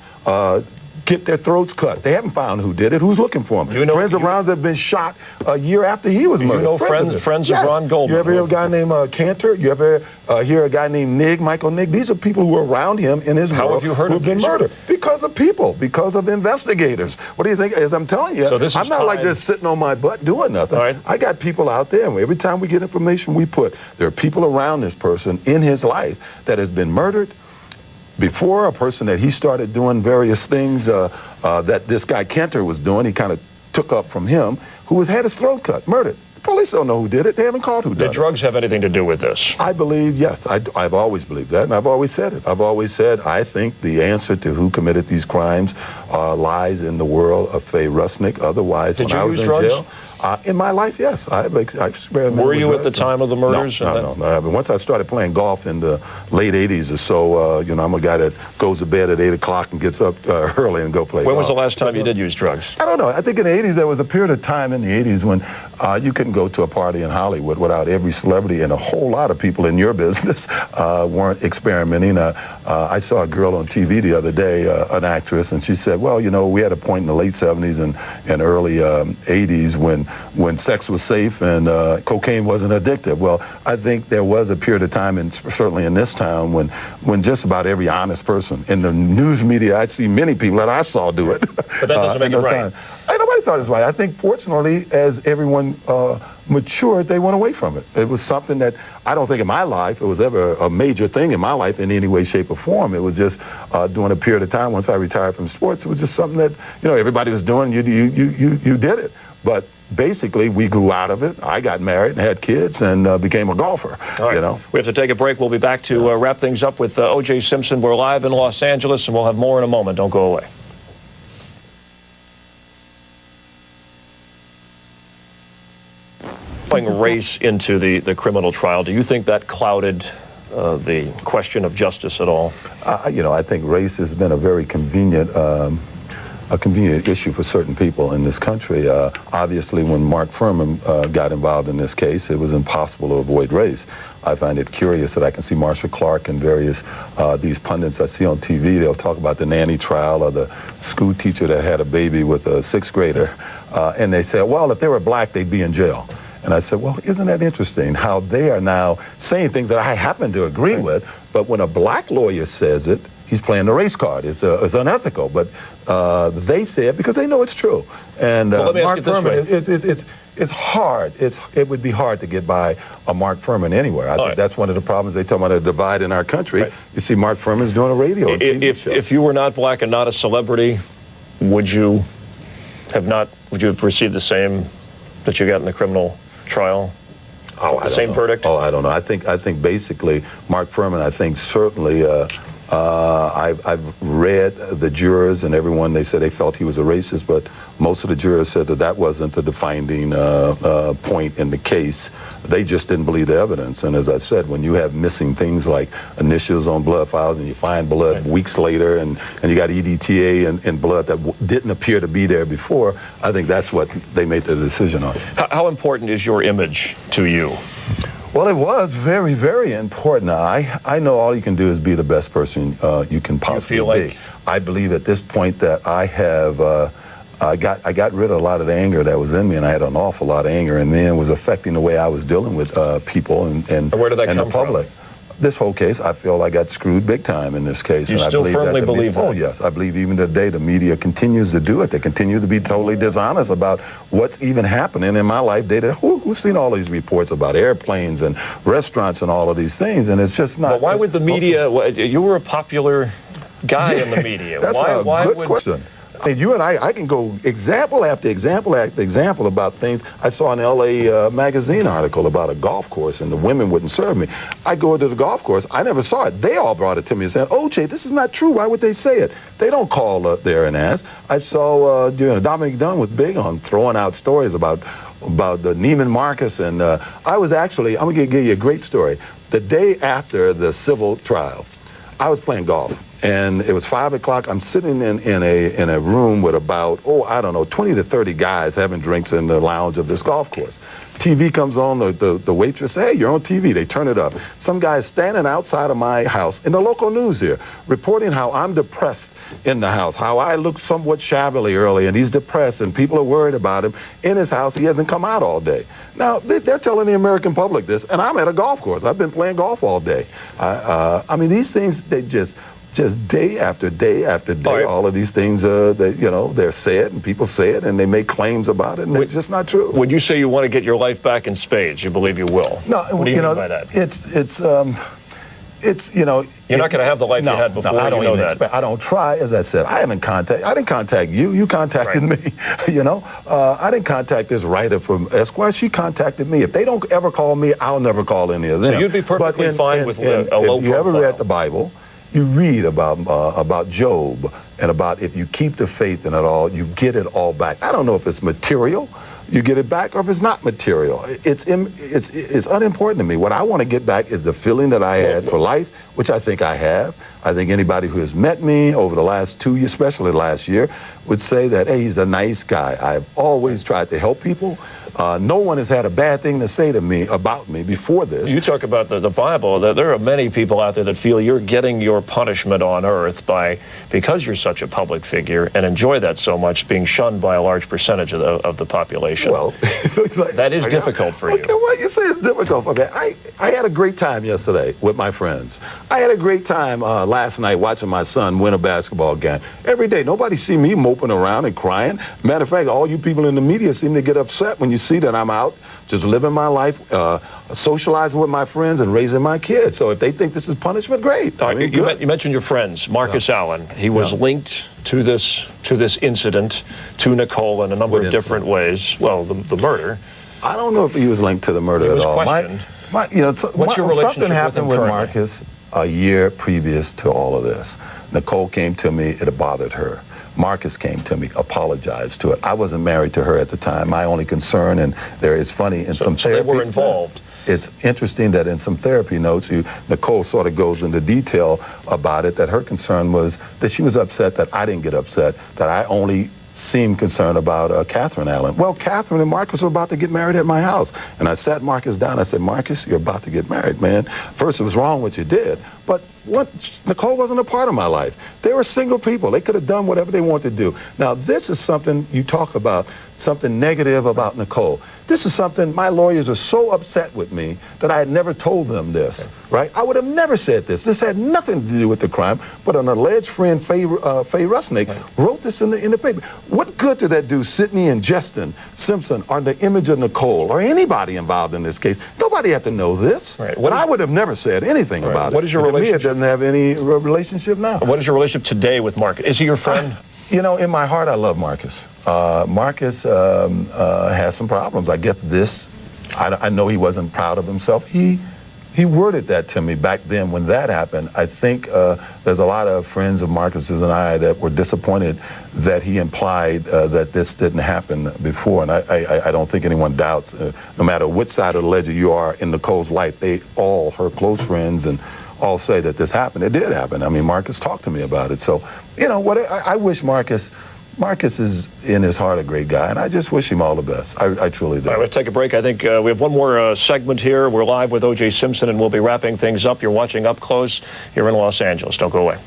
get their throats cut. They haven't found who did it. Who's looking for them? You know, friends of Ron's have been shot a year after he was murdered. You know friends of Ron Goldman. You ever hear a guy named Cantor? You ever hear a guy named Michael Nigg? These are people who were around him in his world who have been murdered. Because of people, because of investigators. What do you think? As I'm telling you, I'm not like just sitting on my butt doing nothing. Right. I got people out there, and every time we get information we put, there are people around this person in his life that has been murdered before, a person that he started doing various things that this guy Cantor was doing. He kind of took up from him, who had his throat cut, murdered. The police don't know who did it. They haven't called who did it. Did drugs have anything to do with this? I believe, yes. I've always believed that, and I've always said it. I've always said I think the answer to who committed these crimes lies in the world of Faye Rusnick. Otherwise, when I was in jail, in my life, yes. I've experimented. Were you at the time of the murders? No. Once I started playing golf in the late 80s or so, you know, I'm a guy that goes to bed at 8 o'clock and gets up early and go play golf. When was the last time you did use drugs? I don't know. I think in the 80s, there was a period of time in the 80s when you couldn't go to a party in Hollywood without every celebrity, and a whole lot of people in your business weren't experimenting. I saw a girl on TV the other day, an actress, and she said, well, you know, we had a point in the late 70s and early 80s when sex was safe and cocaine wasn't addictive. Well, I think there was a period of time, and certainly in this town, when just about every honest person in the news media, I'd see many people that I saw do it. But that doesn't make it right. Nobody thought it was right. I think, fortunately, as everyone matured, they went away from it. It was something that I don't think in my life it was ever a major thing in my life in any way, shape, or form. It was just during a period of time once I retired from sports. It was just something that, you know, everybody was doing. You did it. But basically, we grew out of it. I got married and had kids and became a golfer. All right. You know? We have to take a break. We'll be back to wrap things up with O.J. Simpson. We're live in Los Angeles, and we'll have more in a moment. Don't go away. Putting race into the criminal trial, do you think that clouded the question of justice at all? You know, I think race has been a very convenient issue for certain people in this country. Obviously, when Mark Fuhrman got involved in this case, it was impossible to avoid race. I find it curious that I can see Marcia Clark and various these pundits I see on TV. They'll talk about the nanny trial or the school teacher that had a baby with a 6th grader, and they say, well, if they were black, they'd be in jail. And I said, well, isn't that interesting how they are now saying things that I happen to agree with, but when a black lawyer says it, he's playing the race card. It's unethical. But they say it because they know it's true. And well, let me Mark ask you this Furman, it's hard. It would be hard to get by a Mark Furman anywhere. I think that's one of the problems they talk about, a divide in our country. Right. You see Mark Furman's doing a radio and TV show. If you were not black and not a celebrity, would you have received the same that you got in the criminal trial? Oh, the same verdict? Oh, I don't know. I think basically Mark Furman, I think certainly I've read the jurors and everyone, they said they felt he was a racist, but most of the jurors said that wasn't the defining point in the case. They just didn't believe the evidence. And as I said, when you have missing things like initials on blood files and you find blood weeks later and you got EDTA in blood that didn't appear to be there before, I think that's what they made the decision on. How important is your image to you? Well, it was very, very important. I know all you can do is be the best person you can possibly be. I believe at this point that I have, I got rid of a lot of the anger that was in me, and I had an awful lot of anger in me, and it was affecting the way I was dealing with people and where did that come the public. From? This whole case, I feel I got screwed big time in this case. You and still I believe firmly believe that? Oh, yes. I believe even today the media continues to do it. They continue to be totally dishonest about what's even happening in my life. We've seen all these reports about airplanes and restaurants and all of these things, and it's just not... But why would the media... You were a popular guy in the media. That's a good question. I mean, you and I can go example after example after example about things. I saw an LA magazine article about a golf course and the women wouldn't serve me. I go to the golf course. I never saw it. They all brought it to me and said, OJ, this is not true. Why would they say it? They don't call up there and ask. I saw Dominic Dunn was big on throwing out stories about the Neiman Marcus. And I was actually, I'm going to give you a great story. The day after the civil trial, I was playing golf. And it was 5 o'clock. I'm sitting in a room with about, 20 to 30 guys having drinks in the lounge of this golf course. TV comes on, the waitress says, hey, you're on TV. They turn it up. Some guy's standing outside of my house in the local news here, reporting how I'm depressed in the house, how I look somewhat shabbily early, and he's depressed, and people are worried about him. In his house, he hasn't come out all day. Now, they're telling the American public this, and I'm at a golf course. I've been playing golf all day. I mean, these things, they just day after day after day, all of these things, they're said and people say it and they make claims about it, and it's just not true. When you say you want to get your life back in spades, you believe you will? No, what do you mean by that? You're not going to have the life you had before. No, I don't know that. I don't try. As I said, I didn't contact you. You contacted me. I didn't contact this writer from Esquire. She contacted me. If they don't ever call me, I'll never call any of them. So you'd be perfectly fine with a low profile. If you ever read the Bible, you read about Job and about if you keep the faith in it all, you get it all back. I don't know if it's material, you get it back, or if it's not material. It's unimportant to me. What I want to get back is the feeling that I had for life, which I think I have. I think anybody who has met me over the last 2 years, especially last year, would say that, hey, he's a nice guy. I've always tried to help people. No one has had a bad thing to say to me about me before this. You talk about the Bible. There are many people out there that feel you're getting your punishment on earth because you're such a public figure and enjoy that so much, being shunned by a large percentage of the population. Well, that is difficult for you. Okay, well, you say it's difficult. Okay, I had a great time yesterday with my friends. I had a great time last night watching my son win a basketball game. Every day, nobody see me moping around and crying. Matter of fact, all you people in the media seem to get upset when you see that I'm out just living my life, socializing with my friends and raising my kids. So if they think this is punishment, great. You mentioned your friends, Marcus Allen. He was linked to this incident, to Nicole in a number of different ways. Well, the murder. I don't know if he was linked to the murder at all. What's your relationship something happened with currently? Marcus a year previous to all of this. Nicole came to me, it bothered her. Marcus came to me, apologized to it. I wasn't married to her at the time. My only concern, and it's funny, in some therapy... they were involved. It's interesting that in some therapy notes, Nicole sort of goes into detail about it, that her concern was that she was upset that I didn't get upset, that I only seemed concerned about Catherine Allen. Well, Catherine and Marcus were about to get married at my house. And I sat Marcus down. I said, Marcus, you're about to get married, man. First, it was wrong what you did, but Nicole wasn't a part of my life. They were single people. They could have done whatever they wanted to do. Now, this is something you talk about, something negative about Nicole. This is something my lawyers are so upset with me that I had never told them this, right? I would have never said this. This had nothing to do with the crime, but an alleged friend, Faye Rusnick, wrote this in the paper. What good did that do Sidney and Justin Simpson or the image of Nicole or anybody involved in this case? Nobody had to know this. Right. But I would have never said anything about it. What is your relationship? To me, it doesn't have any relationship now. What is your relationship today with Marcus? Is he your friend? You know, in my heart, I love Marcus. Marcus has some problems. I guess this, I know he wasn't proud of himself. He worded that to me back then when that happened. I think there's a lot of friends of Marcus's and I that were disappointed that he implied that this didn't happen before. And I don't think anyone doubts, no matter which side of the ledger you are in Nicole's life, they all, her close friends, and all say that this happened. It did happen. I mean, Marcus talked to me about it. So, you know, what I wish Marcus is in his heart a great guy, and I just wish him all the best. I truly do. All right, let's take a break. I think we have one more segment here. We're live with O.J. Simpson, and we'll be wrapping things up. You're watching Up Close here in Los Angeles. Don't go away.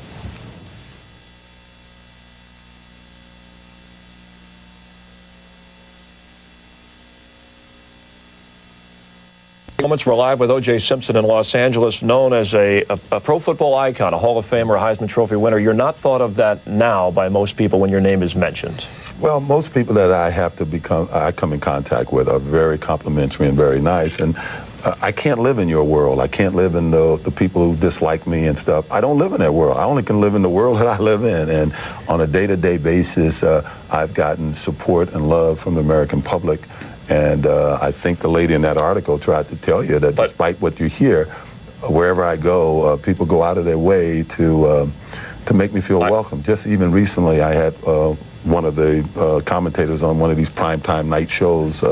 Moments, we're live with O.J. Simpson in Los Angeles, known as a pro football icon, a Hall of Famer, a Heisman Trophy winner. You're not thought of that now by most people when your name is mentioned. Well, most people that I come in contact with are very complimentary and very nice. And I can't live in your world. I can't live in the people who dislike me and stuff. I don't live in that world. I only can live in the world that I live in. And on a day-to-day basis, I've gotten support and love from the American public. And I think the lady in that article tried to tell you that despite what you hear, wherever I go, people go out of their way to make me feel welcome. Just even recently, I had one of the commentators on one of these primetime night shows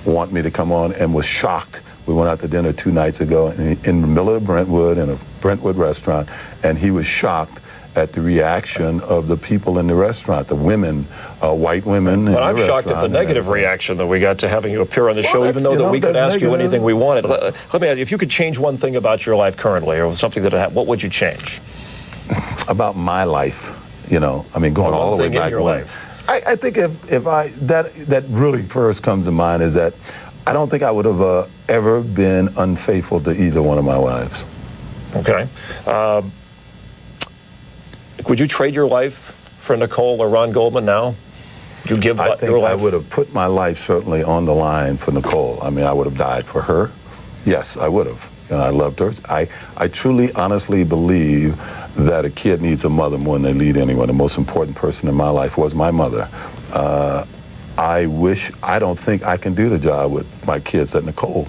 want me to come on and was shocked. We went out to dinner 2 nights ago in the middle of Brentwood, in a Brentwood restaurant, and he was shocked at the reaction of the people in the restaurant, the women, white women. But I'm shocked at the negative reaction that we got to having you appear on the show, even though that we could ask you anything we wanted. Let me ask you, if you could change one thing about your life currently, or something that happened, what would you change? About my life, you know, I mean, going all the way back when. I think that really first comes to mind is that I don't think I would have ever been unfaithful to either one of my wives. Okay. Would you trade your life for Nicole or Ron Goldman now? Would you give I think your life? I would have put my life certainly on the line for Nicole. I mean, I would have died for her. Yes, I would have. And I loved her. I truly, honestly believe that a kid needs a mother more than they need anyone. The most important person in my life was my mother. I don't think I can do the job with my kids that Nicole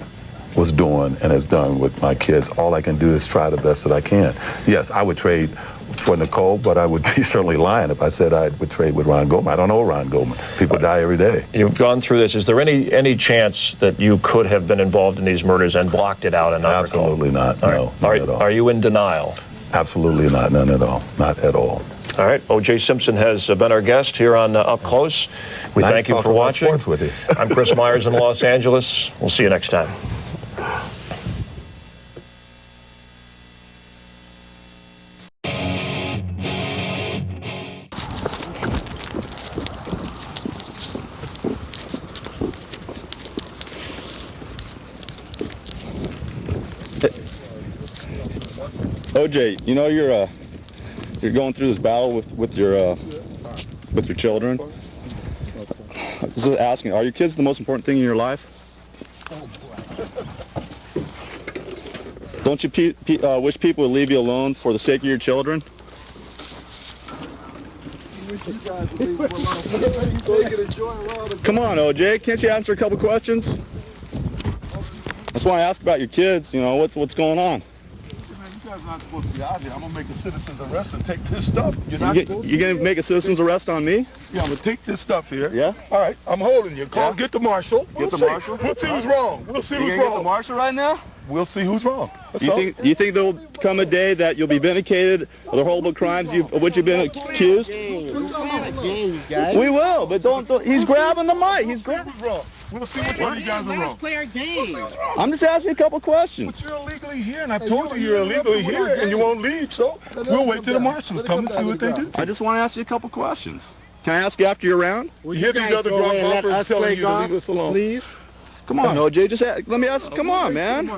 was doing and has done with my kids. All I can do is try the best that I can. Yes, I would trade for Nicole, but I would be certainly lying if I said I would trade with Ron Goldman. I don't know Ron Goldman. People die every day. You've gone through this. Is there any chance that you could have been involved in these murders and blocked it out and not recalled? Absolutely not. No, not at all. Are you in denial? Absolutely not. None at all. Not at all. All right. O.J. Simpson has been our guest here on Up Close. We thank you for watching. Sports with you. I'm Chris Myers in Los Angeles. We'll see you next time. O.J., you know you're going through this battle with your children. This is asking, are your kids the most important thing in your life? Don't you wish people would leave you alone for the sake of your children? Come on, O.J., can't you answer a couple questions? That's why I ask about your kids. You know what's going on. You guys are not supposed to be out here. I'm gonna make a citizen's arrest and take this stuff. You're gonna make a citizen's arrest on me? Yeah, I'm gonna take this stuff here. Yeah. All right, I'm holding you. Call, get the marshal. Get the marshal. We'll see who's wrong. We'll see who's wrong. Get the marshal right now? We'll see who's wrong. You think there will come a day that you'll be vindicated of the horrible crimes of which you've been accused? We will, but don't. He's grabbing the mic. He's grabbing. We'll see which one of you guys are wrong. Let's play our game. I'm just asking you a couple questions. But you're illegally here, and I've told you you're illegally here, and you won't leave, so we'll wait till the marshals come and see what they do. I just want to ask you a couple questions. Can I ask you after you're around? You hear these other drunk hoppers telling you to leave us alone. Please? Come on, OJ, just let me ask. Come on, man.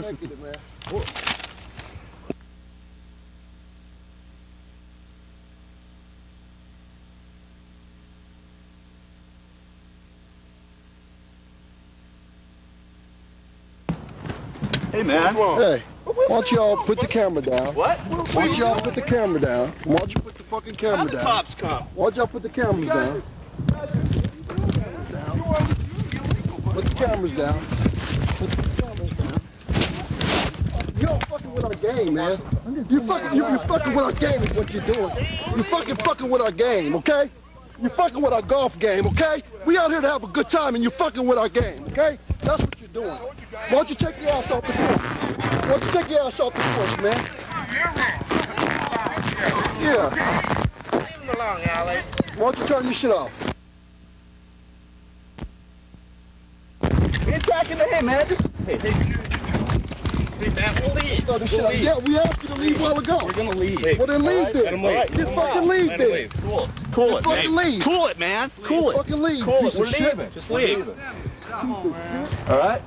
Hey, man. Hey, why don't y'all put the camera down? What? Why don't y'all put the camera down? Why don't you put the fucking camera down? Cops come. Why don't y'all put the cameras down? Put the cameras down. Put the cameras down. You don't fucking with our game, man. You fucking with our game is what you're doing. You fucking with our game, okay? You're fucking with our golf game, okay? We out here to have a good time and you're fucking with our game, okay? That's what you're doing. Why don't you take your ass off the course? Why don't you take your ass off the course, man? Yeah. Leave him alone, Alex. Why don't you turn this shit off? We're tracking the head, man. Hey, man, we'll leave. Yeah, we asked you to leave a while ago. We're gonna leave. Well, then leave then. You fucking leave then. Cool it, fucking man. leave. Cool it, man. Cool it. Fucking leave. Cool it. We're Leaving. Just leave. Come on, man. All right?